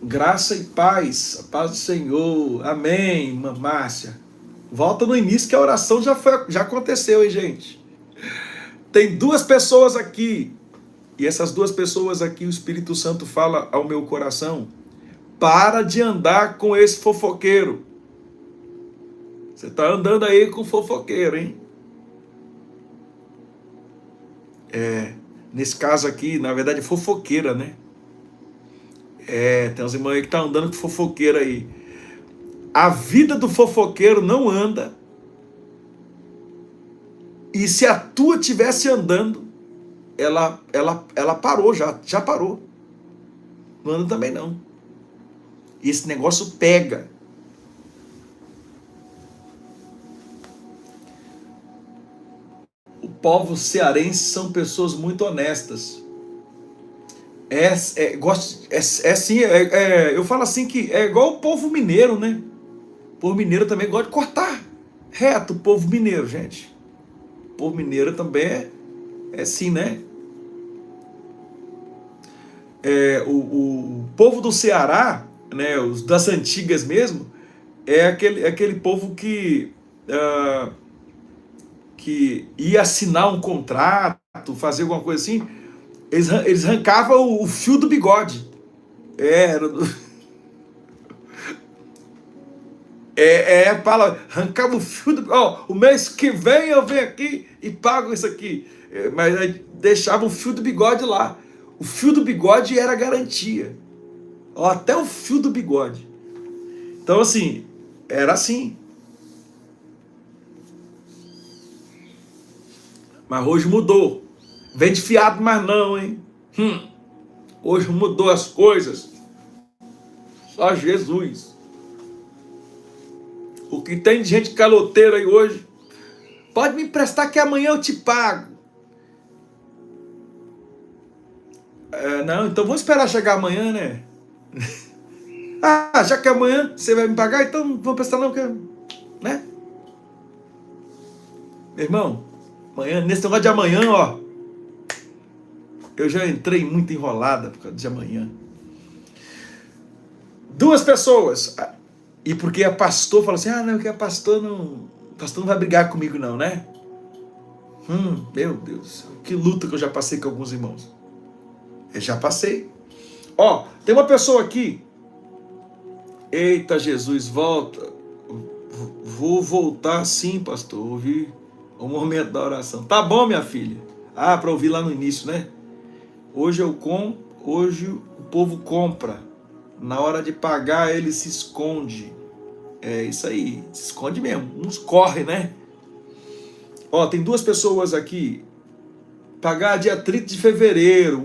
Speaker 1: Graça e paz. A paz do Senhor. Amém, irmã Márcia. Volta no início que a oração já aconteceu, hein, gente? Tem duas pessoas aqui. E essas duas pessoas aqui, o Espírito Santo fala ao meu coração. Para de andar com esse fofoqueiro. Você está andando aí com fofoqueiro, hein? Nesse caso aqui, na verdade, fofoqueira, né? Tem uns irmãos aí que estão andando com fofoqueira aí. A vida do fofoqueiro não anda. E se a tua estivesse andando, ela parou já parou. Não anda também não. E esse negócio pega. O povo cearense são pessoas muito honestas. Eu falo assim que é igual o povo mineiro, né? O povo mineiro também gosta de cortar reto, o povo mineiro, gente. O povo mineiro também é assim, né? O povo do Ceará, né, os das antigas mesmo, é aquele povo que ia assinar um contrato, fazer alguma coisa assim, eles arrancavam o fio do bigode. Arrancava o fio do bigode. O mês que vem eu venho aqui e pago isso aqui. Mas aí deixava o fio do bigode lá. O fio do bigode era garantia. Até o fio do bigode. Então, assim, era assim. Mas hoje mudou. Vende fiado, mas não, hein? Hoje mudou as coisas. Só Jesus. O que tem de gente caloteira aí hoje, pode me emprestar que amanhã eu te pago. Não, então vamos esperar chegar amanhã, né? Já que amanhã você vai me pagar, então não vou prestar não, né? Meu irmão, amanhã, nesse negócio de amanhã, ó, eu já entrei muito enrolada por causa de amanhã. Duas pessoas, e porque a pastor falou assim, não, que a pastor não vai brigar comigo não, né? Meu Deus, que luta que eu já passei com alguns irmãos. Eu já passei. Ó, tem uma pessoa aqui. Eita, Jesus, volta. Vou voltar sim, pastor. Ouvi o momento da oração. Tá bom, minha filha. Ah, para ouvir lá no início, né? Hoje o povo compra. Na hora de pagar, ele se esconde. É isso aí, se esconde mesmo. Uns corre, né? Ó, tem duas pessoas aqui. Pagar dia 30 de fevereiro.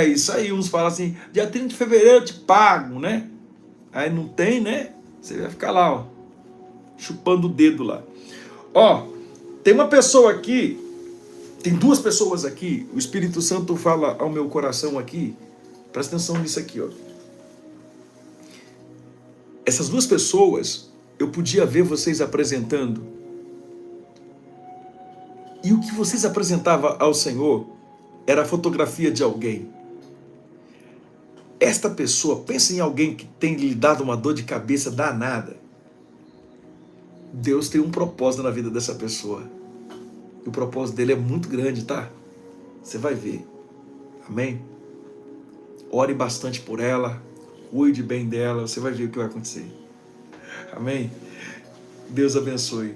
Speaker 1: Isso aí. Uns falam assim, dia 30 de fevereiro eu te pago, né? Aí não tem, né? Você vai ficar lá, ó, chupando o dedo lá. Ó, tem uma pessoa aqui, tem duas pessoas aqui, o Espírito Santo fala ao meu coração aqui, presta atenção nisso aqui, ó. Essas duas pessoas, eu podia ver vocês apresentando, e o que vocês apresentavam ao Senhor era a fotografia de alguém. Esta pessoa, pensa em alguém que tem lhe dado uma dor de cabeça danada. Deus tem um propósito na vida dessa pessoa. E o propósito dele é muito grande, tá? Você vai ver. Amém? Ore bastante por ela. Cuide bem dela. Você vai ver o que vai acontecer. Amém? Deus abençoe.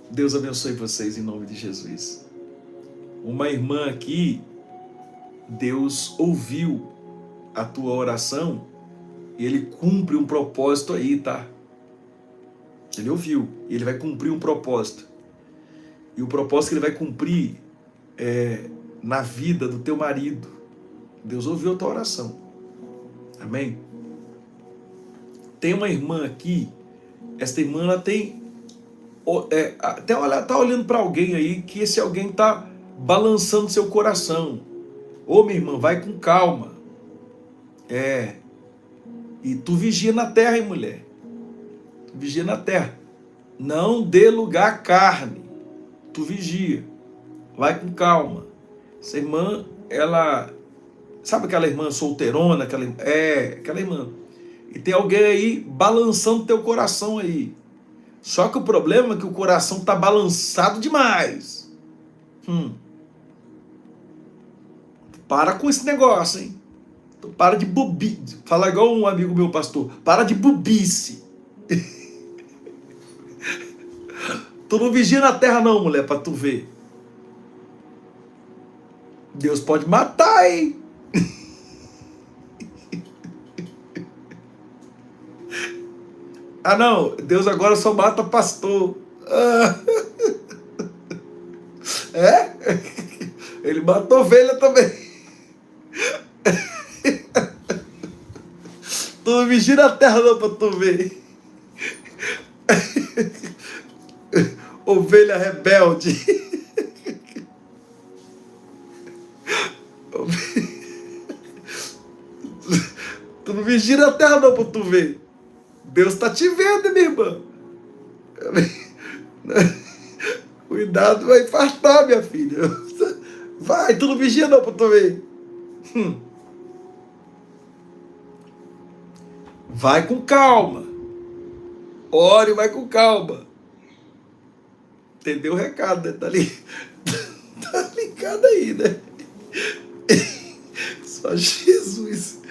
Speaker 1: Deus abençoe vocês em nome de Jesus. Uma irmã aqui, Deus ouviu a tua oração e Ele cumpre um propósito aí, tá? Ele ouviu e Ele vai cumprir um propósito. E o propósito que Ele vai cumprir é na vida do teu marido. Deus ouviu a tua oração. Amém? Tem uma irmã aqui, esta irmã ela tem, até ela tá olhando para alguém aí, que esse alguém tá balançando seu coração. Ô minha irmã, vai com calma. E tu vigia na terra, hein, mulher? Tu vigia na terra. Não dê lugar à carne. Tu vigia. Vai com calma. Essa irmã, ela... Sabe aquela irmã solteirona? Aquela irmã. E tem alguém aí balançando teu coração aí. Só que o problema é que o coração tá balançado demais. Para com esse negócio, hein? Para de bobice. Fala igual um amigo meu, pastor. Para de bobice. Tu não vigia na terra não, mulher, pra tu ver. Deus pode matar, hein? Ah, não. Deus agora só mata pastor. É? Ele matou ovelha também. Tu não vigia na terra não pra tu ver. Ovelha rebelde. Tu não vigia na terra não pra tu ver. Deus tá te vendo, minha irmã. Cuidado, vai infartar, minha filha. Vai, tu não vigia não pra tu ver. Vai com calma. Ore, vai com calma. Entendeu o recado, né? Tá ligado aí, né? Só Jesus.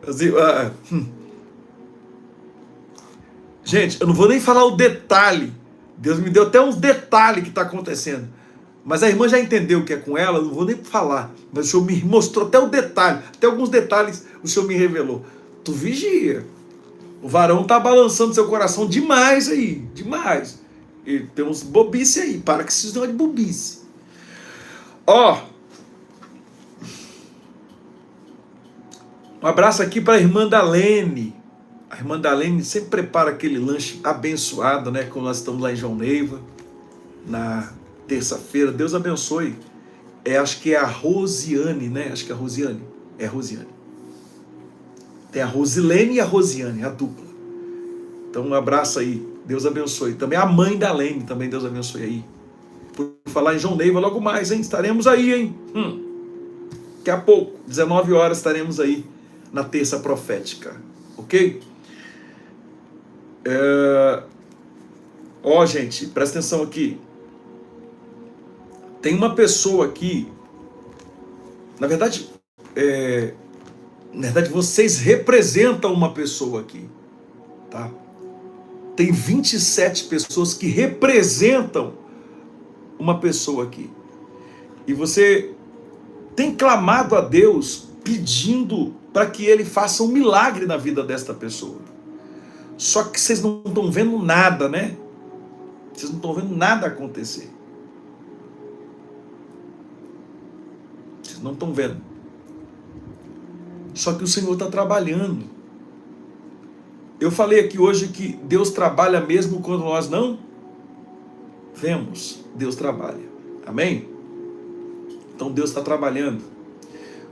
Speaker 1: Assim, Gente, eu não vou nem falar o detalhe. Deus me deu até uns detalhes que está acontecendo. Mas a irmã já entendeu o que é com ela, eu não vou nem falar. Mas o Senhor me mostrou até o detalhe. Até alguns detalhes o Senhor me revelou. Tu vigia. O varão tá balançando seu coração demais aí. Demais. E tem uns bobice aí. Para que isso não é de bobice. Ó. Um abraço aqui para a irmã Dalene. A irmã Dalene sempre prepara aquele lanche abençoado, né? Quando nós estamos lá em João Neiva, na terça-feira. Deus abençoe. Acho que é a Rosiane, né? Acho que é a Rosiane. É a Rosiane. Tem a Rosilene e a Rosiane, a dupla. Então um abraço aí. Deus abençoe. Também a mãe da Lene, também Deus abençoe aí. Por falar em João Neiva, logo mais, hein? Estaremos aí, hein? Daqui a pouco, 19 horas, estaremos aí na terça profética. Ok? Gente, presta atenção aqui. Tem uma pessoa aqui. Na verdade, vocês representam uma pessoa aqui. Tá? Tem 27 pessoas que representam uma pessoa aqui. E você tem clamado a Deus pedindo para que Ele faça um milagre na vida desta pessoa. Só que vocês não estão vendo nada, né? Vocês não estão vendo nada acontecer. Vocês não estão vendo. Só que o Senhor está trabalhando. Eu falei aqui hoje que Deus trabalha mesmo quando nós não vemos. Deus trabalha. Amém? Então Deus está trabalhando.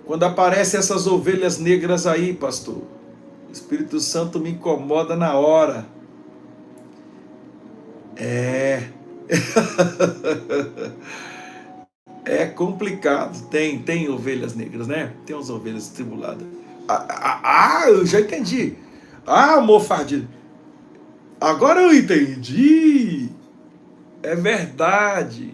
Speaker 1: Quando aparecem essas ovelhas negras aí, pastor, o Espírito Santo me incomoda na hora. É complicado. Tem ovelhas negras, né? Tem umas ovelhas tribuladas. Eu já entendi. Mofardinho. Agora eu entendi. É verdade.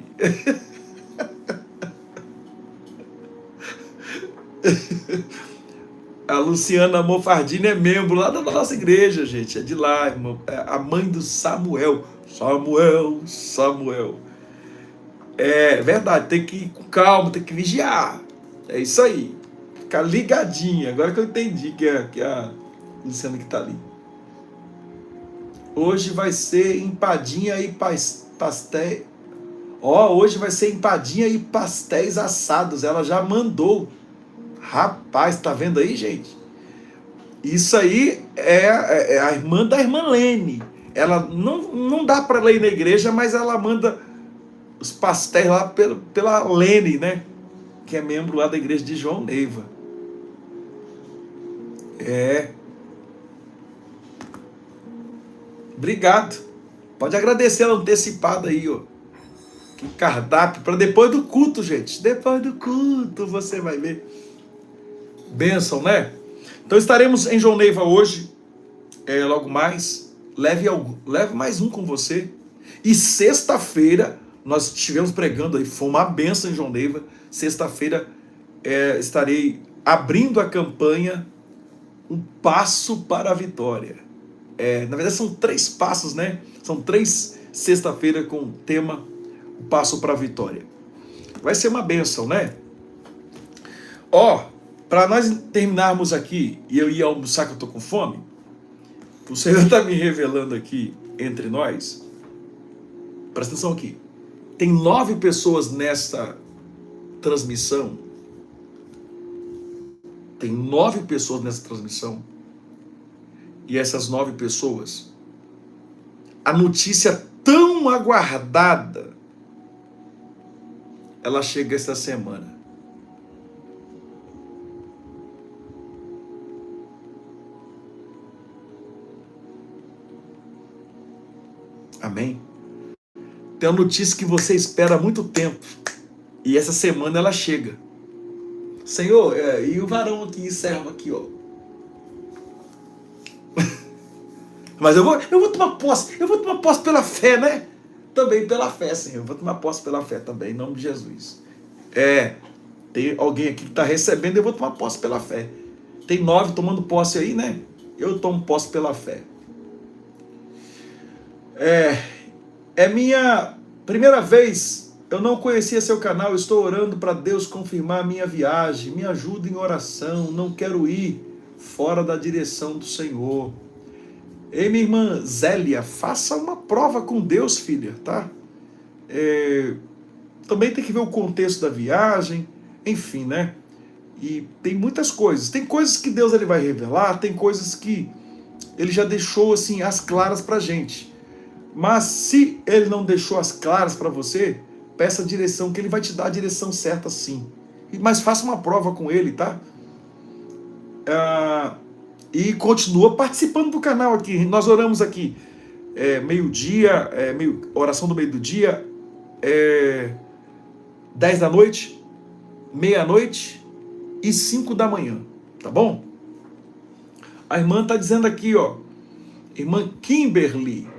Speaker 1: A Luciana Mofardini é membro lá da nossa igreja, gente. É de lá, irmão. É a mãe do Samuel. Samuel. É verdade, tem que ir com calma, tem que vigiar. É isso aí. Ficar ligadinho. Agora que eu entendi que é a Luciana que está ali. Hoje vai ser empadinha e pastéis. Hoje vai ser empadinha e pastéis assados. Ela já mandou. Rapaz, tá vendo aí, gente? Isso aí é a irmã da irmã Lene. Ela não dá para ler na igreja, mas ela manda os pastéis lá pela Lene, né? Que é membro lá da igreja de João Neiva. Obrigado. Pode agradecer ela antecipada aí, ó. Que cardápio para depois do culto, gente. Depois do culto você vai ver. Bênção, né? Então estaremos em João Neiva hoje, logo mais. Leve mais um com você. E sexta-feira nós estivemos pregando aí, foi uma bênção em João Neiva. Sexta-feira estarei abrindo a campanha Um Passo para a Vitória. Na verdade são 3 passos, né? São 3 sexta-feira com o tema Um Passo para a Vitória. Vai ser uma bênção, né? Para nós terminarmos aqui, e eu ir almoçar que eu estou com fome, o Senhor está me revelando aqui entre nós. Presta atenção aqui. Tem 9 pessoas nesta transmissão. Tem 9 pessoas nessa transmissão. E essas 9 pessoas, a notícia tão aguardada, ela chega esta semana. Amém? Tem uma notícia que você espera há muito tempo. E essa semana ela chega. Senhor, e o varão aqui, servo aqui, ó. Mas eu vou tomar posse. Eu vou tomar posse pela fé, né? Também pela fé, Senhor. Eu vou tomar posse pela fé também, em nome de Jesus. Tem alguém aqui que está recebendo, eu vou tomar posse pela fé. Tem 9 tomando posse aí, né? Eu tomo posse pela fé. É minha primeira vez, eu não conhecia seu canal, estou orando para Deus confirmar a minha viagem, me ajuda em oração, não quero ir fora da direção do Senhor. Ei, minha irmã Zélia, faça uma prova com Deus, filha, tá? Também tem que ver o contexto da viagem, enfim, né? E tem muitas coisas, tem coisas que Deus ele vai revelar, tem coisas que ele já deixou assim as claras pra gente. Mas se ele não deixou as claras para você, peça a direção, que ele vai te dar a direção certa sim. Mas faça uma prova com ele, tá? E continua participando do canal aqui. Nós oramos aqui meio-dia, oração do meio do dia, 10 da noite, meia-noite e 5 da manhã, tá bom? A irmã está dizendo aqui, ó, irmã Kimberly,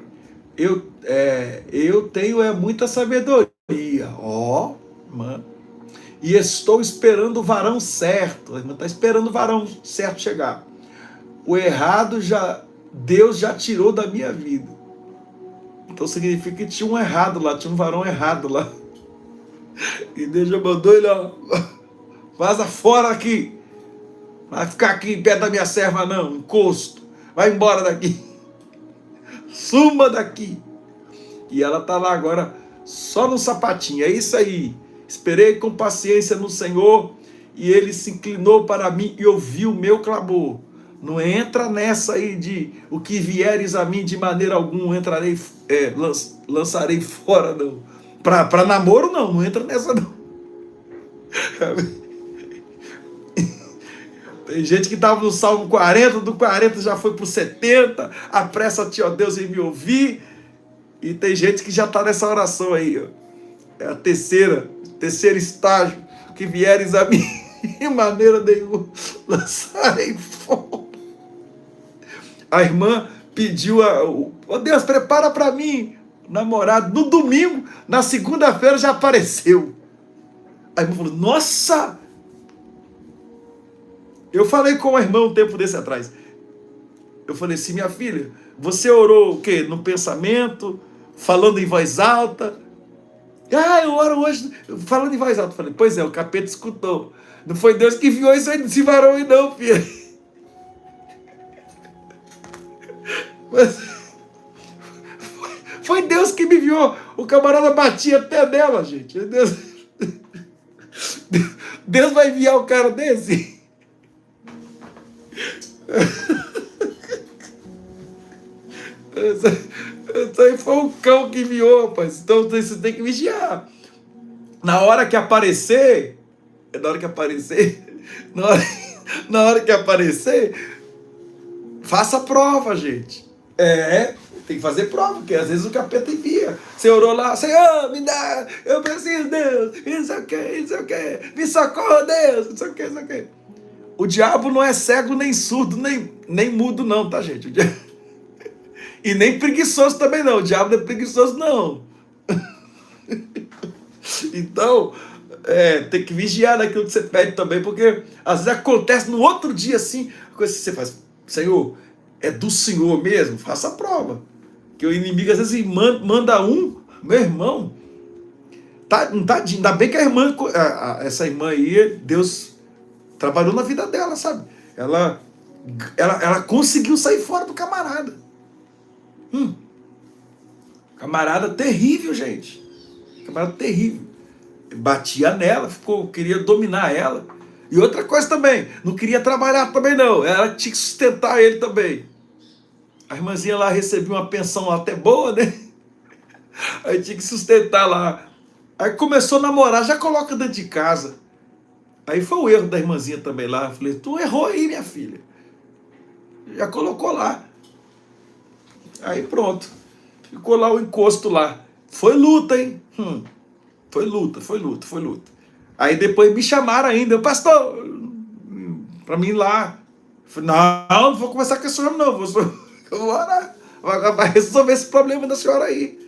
Speaker 1: eu tenho muita sabedoria, irmã, e estou esperando o varão certo. A irmã está esperando o varão certo chegar. O errado Deus já tirou da minha vida. Então significa que tinha um errado lá, tinha um varão errado lá. E Deus já mandou ele, ó, vaza fora aqui. Vai ficar aqui perto da minha serva não, encosto. Vai embora daqui. Suma daqui. E ela está lá agora só no sapatinho. É isso aí. Esperei com paciência no Senhor e Ele se inclinou para mim e ouviu o meu clamor. Não entra nessa aí de o que vieres a mim de maneira alguma entrarei, lançarei fora, não. Para namoro, não entra nessa não. Tem gente que estava no Salmo 40, do 40 já foi para o 70, apressa-te, ó Deus, em me ouvir. E tem gente que já está nessa oração aí, ó. É a terceiro estágio, que vieres a mim, de maneira nenhuma, lançarei fora. A irmã pediu, ó Deus, prepara para mim, namorado, no domingo, na segunda-feira já apareceu. A irmã falou, nossa! Eu falei com a irmã um tempo desse atrás. Eu falei assim, minha filha, você orou o quê? No pensamento, falando em voz alta? Eu oro hoje falando em voz alta. Eu falei, pois é, o capeta escutou. Não foi Deus que enviou isso aí desse varão aí não, filha. Mas foi Deus que me enviou. O camarada batia até dela, gente. Deus vai enviar um cara desse? Isso aí foi um cão que enviou, rapaz. Então você tem que vigiar. Na hora que aparecer, faça prova, gente. Tem que fazer prova, porque às vezes o capeta envia. Você orou lá, Senhor, me dá, eu preciso, Deus, isso aqui, me socorra, Deus, isso aqui. O diabo não é cego, nem surdo, nem mudo não, tá, gente? E nem preguiçoso também não, o diabo não é preguiçoso não. Então, tem que vigiar naquilo que você pede também, porque às vezes acontece no outro dia assim, a coisa que você faz, Senhor, é do Senhor mesmo? Faça a prova. Que o inimigo às vezes manda meu irmão, não tá, ainda bem que a irmã, essa irmã aí, Deus trabalhou na vida dela, sabe? Ela conseguiu sair fora do camarada. Camarada terrível, gente. Camarada terrível. Batia nela, queria dominar ela. E outra coisa também, não queria trabalhar também não. Ela tinha que sustentar ele também. A irmãzinha lá recebia uma pensão até boa, né? Aí tinha que sustentar lá. Aí começou a namorar, já coloca dentro de casa. Aí foi o erro da irmãzinha também lá. Eu falei, tu errou aí, minha filha. Já colocou lá. Aí pronto. Ficou lá o encosto lá. Foi luta, hein? Foi luta. Aí depois me chamaram ainda. Pastor, pra mim ir lá. Eu falei, não vou conversar com a senhora não. Eu vou orar. Vai resolver esse problema da senhora aí.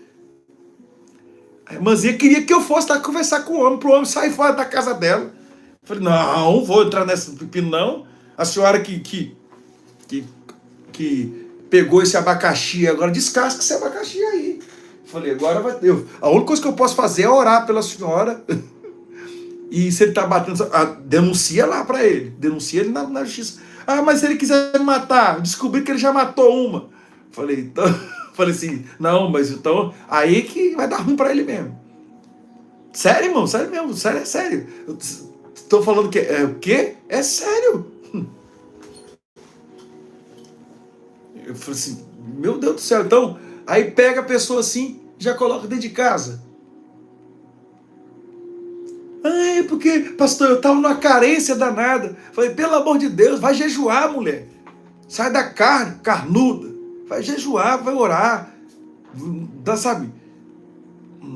Speaker 1: A irmãzinha queria que eu fosse lá conversar com o homem, pro homem sair fora da casa dela. Eu falei, não vou entrar nesse pepino não. A senhora que pegou esse abacaxi, agora descasca esse abacaxi aí. Eu falei, agora vai ter. A única coisa que eu posso fazer é orar pela senhora. E se ele está batendo, denuncia lá para ele. Denuncia ele na justiça. Mas se ele quiser me matar, descobri que ele já matou uma. Falei assim, não, mas então, aí que vai dar ruim para ele mesmo. Sério, irmão, sério mesmo, sério. Estou falando que é o quê? É sério. Eu falei assim, meu Deus do céu. Então, aí pega a pessoa assim, já coloca dentro de casa. Porque, pastor, eu estava numa carência danada. Falei, pelo amor de Deus, vai jejuar, mulher. Sai da carne, carnuda. Vai jejuar, vai orar. Sabe?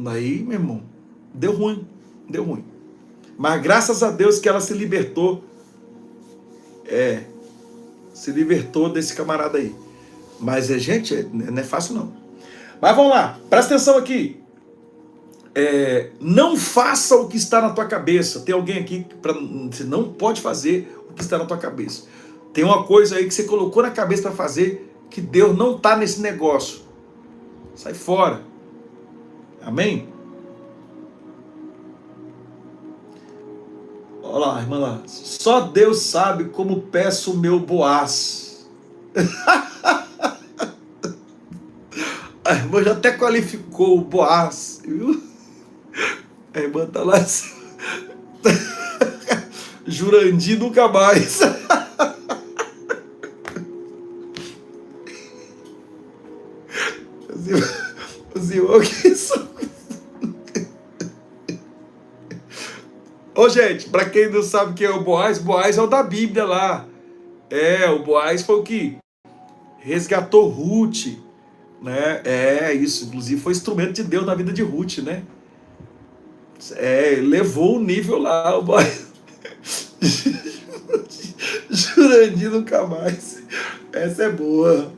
Speaker 1: Aí, meu irmão, deu ruim. Mas graças a Deus que ela se libertou. Se libertou desse camarada aí. Mas, gente, não é fácil não. Mas vamos lá, presta atenção aqui. Não faça o que está na tua cabeça. Tem alguém aqui que você não pode fazer o que está na tua cabeça. Tem uma coisa aí que você colocou na cabeça para fazer, que Deus não está nesse negócio. Sai fora. Amém? Olha lá, irmã lá. Só Deus sabe como peço o meu Boaz. A irmã já até qualificou o Boaz, viu? A irmã tá lá. Jurandir nunca mais. Os irmãos que são... Ô, gente, para quem não sabe quem é o Boaz é o da Bíblia lá. O Boaz foi o que resgatou Ruth, né? Isso, inclusive foi instrumento de Deus na vida de Ruth, né? Levou o nível lá, o Boaz. Jurandir nunca mais. Essa é boa.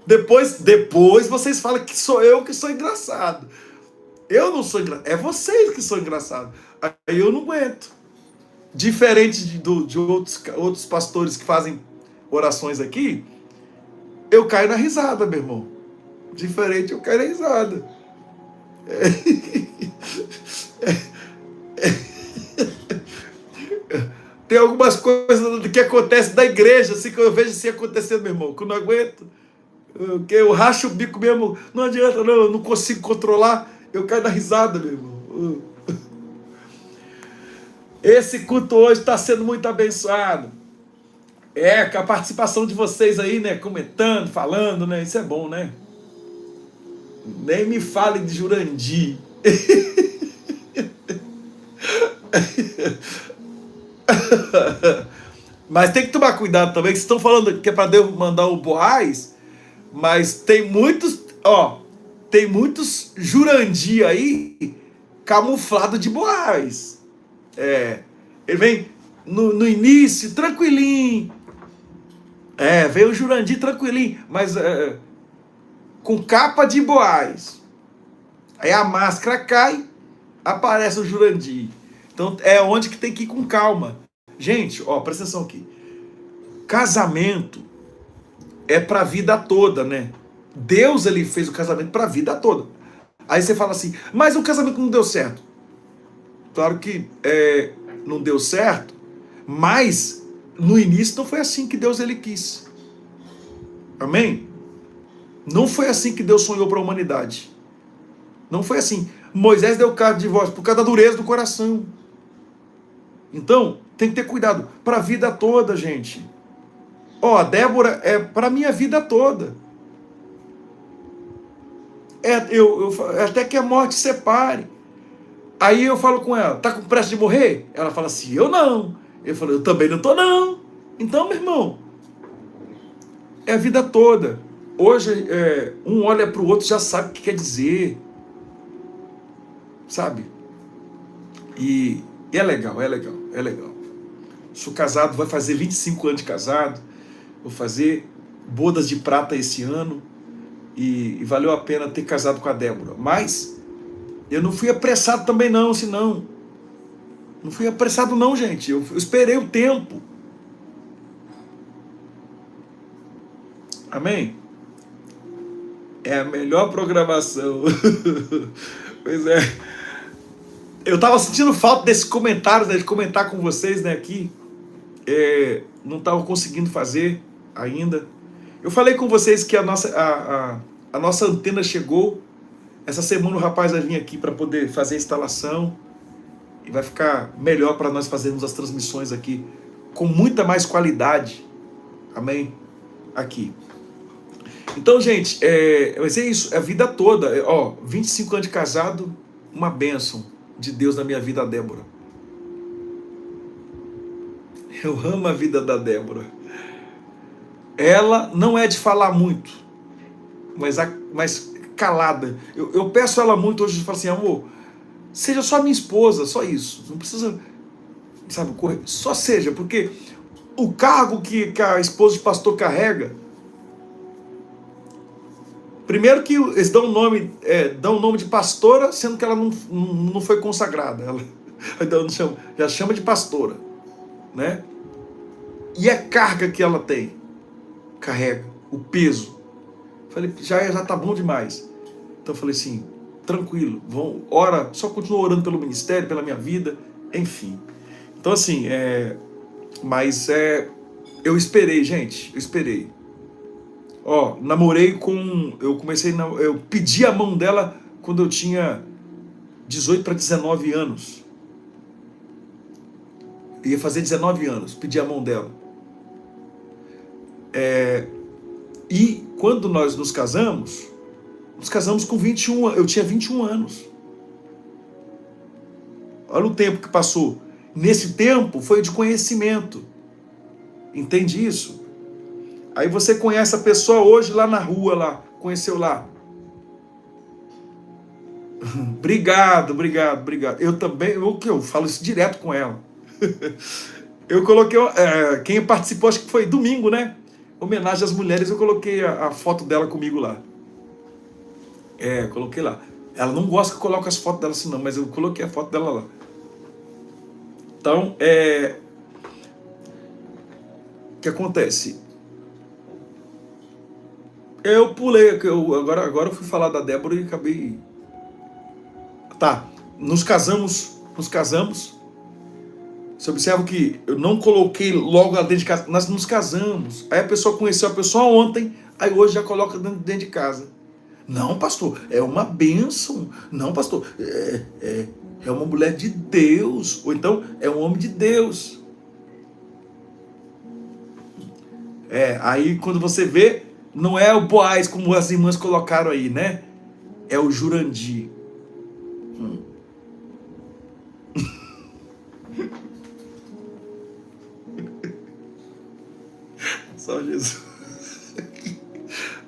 Speaker 1: Depois vocês falam que sou eu que sou engraçado. Eu não sou engraçado. É vocês que são engraçados. Aí eu não aguento. Diferente de outros pastores que fazem orações aqui, eu caio na risada, meu irmão. Diferente, eu caio na risada. Tem algumas coisas que acontecem da igreja, assim, que eu vejo assim acontecendo, meu irmão, que eu não aguento. Eu racho o bico mesmo, não adianta, não, eu não consigo controlar, eu caio na risada, meu irmão. Esse culto hoje está sendo muito abençoado. Com a participação de vocês aí, né, comentando, falando, né, isso é bom, né? Nem me fale de Jurandir. Mas tem que tomar cuidado também, que vocês estão falando que é para Deus mandar o Boaz, mas tem muitos Jurandir aí camuflado de Boaz. Ele vem no início tranquilinho, vem o Jurandir tranquilinho, mas com capa de Boaz. Aí a máscara cai, aparece o Jurandir. Então é onde que tem que ir com calma. Gente, presta atenção aqui. Casamento é pra vida toda, né? Deus, ele fez o casamento pra vida toda. Aí você fala assim, mas o casamento não deu certo. Claro que não deu certo, mas no início não foi assim que Deus ele quis. Amém? Não foi assim que Deus sonhou para a humanidade. Não foi assim. Moisés deu carta de divórcio por causa da dureza do coração. Então, tem que ter cuidado. Para a vida toda, gente. A Débora é para a minha vida toda. Até que a morte separe. Aí eu falo com ela, tá com pressa de morrer? Ela fala assim, eu não. Eu falo, eu também não tô não. Então, meu irmão, é a vida toda. Hoje, um olha para o outro, já sabe o que quer dizer. Sabe? E é legal, é legal, é legal. Sou casado, vai fazer 25 anos de casado. Vou fazer bodas de prata esse ano. E valeu a pena ter casado com a Débora. Mas eu não fui apressado também não, senão... Não fui apressado não, gente. Eu esperei o tempo. Amém? É a melhor programação. Pois é. Eu estava sentindo falta desses comentários, né, de comentar com vocês, né, aqui. Não estava conseguindo fazer ainda. Eu falei com vocês que a nossa antena chegou. Essa semana o rapaz vai vir aqui para poder fazer a instalação. E vai ficar melhor para nós fazermos as transmissões aqui com muita mais qualidade. Amém? Aqui. Então, gente, mas é isso, é a vida toda. 25 anos de casado, uma bênção de Deus na minha vida, a Débora. Eu amo a vida da Débora. Ela não é de falar muito, mas calada. Eu peço ela muito hoje, eu falo assim, amor, seja só minha esposa, só isso. Não precisa, sabe, correr. Só seja, porque o cargo que a esposa de pastor carrega, primeiro que eles dão o nome de pastora, sendo que ela não foi consagrada. Ela já chama de pastora, né? E a carga que ela tem, carrega, o peso. Falei, já tá bom demais. Então eu falei assim, tranquilo, ora, só continua orando pelo ministério, pela minha vida, enfim. Então assim, mas eu esperei, gente, eu esperei. Ó, namorei com, eu pedi a mão dela quando eu tinha 18 para 19 anos. Eu ia fazer 19 anos, pedi a mão dela. E quando nós nos casamos com 21, eu tinha 21 anos. Olha o tempo que passou. Nesse tempo foi de conhecimento. Entende isso? Aí você conhece a pessoa hoje lá na rua, lá, conheceu lá. Obrigado. Eu também, eu falo isso direto com ela. Eu coloquei, quem participou, acho que foi domingo, né? Homenagem às mulheres, eu coloquei a foto dela comigo lá. Coloquei lá. Ela não gosta que eu coloque as fotos dela assim não, mas eu coloquei a foto dela lá. Então, o que acontece? Eu pulei, agora eu fui falar da Débora e acabei... Tá, nos casamos. Você observa que eu não coloquei logo lá dentro de casa, nós nos casamos. Aí a pessoa conheceu a pessoa ontem, aí hoje já coloca dentro de casa. Não, pastor, é uma bênção. Não, pastor, é uma mulher de Deus. Ou então, é um homem de Deus. Aí quando você vê, não é o Boaz como as irmãs colocaram aí, né? É o Jurandir. Só Jesus.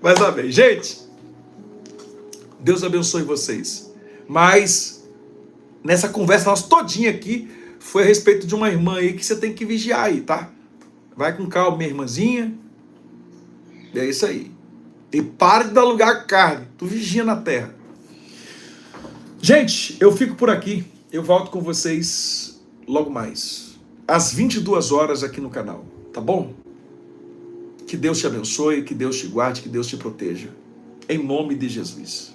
Speaker 1: Mas amém. Gente, Deus abençoe vocês. Mas nessa conversa nossa todinha aqui foi a respeito de uma irmã aí que você tem que vigiar aí, tá? Vai com calma, minha irmãzinha. E é isso aí. E para de dar lugar à carne. Tu vigia na terra. Gente, eu fico por aqui. Eu volto com vocês logo mais. Às 22 horas aqui no canal. Tá bom? Que Deus te abençoe, que Deus te guarde, que Deus te proteja. Em nome de Jesus.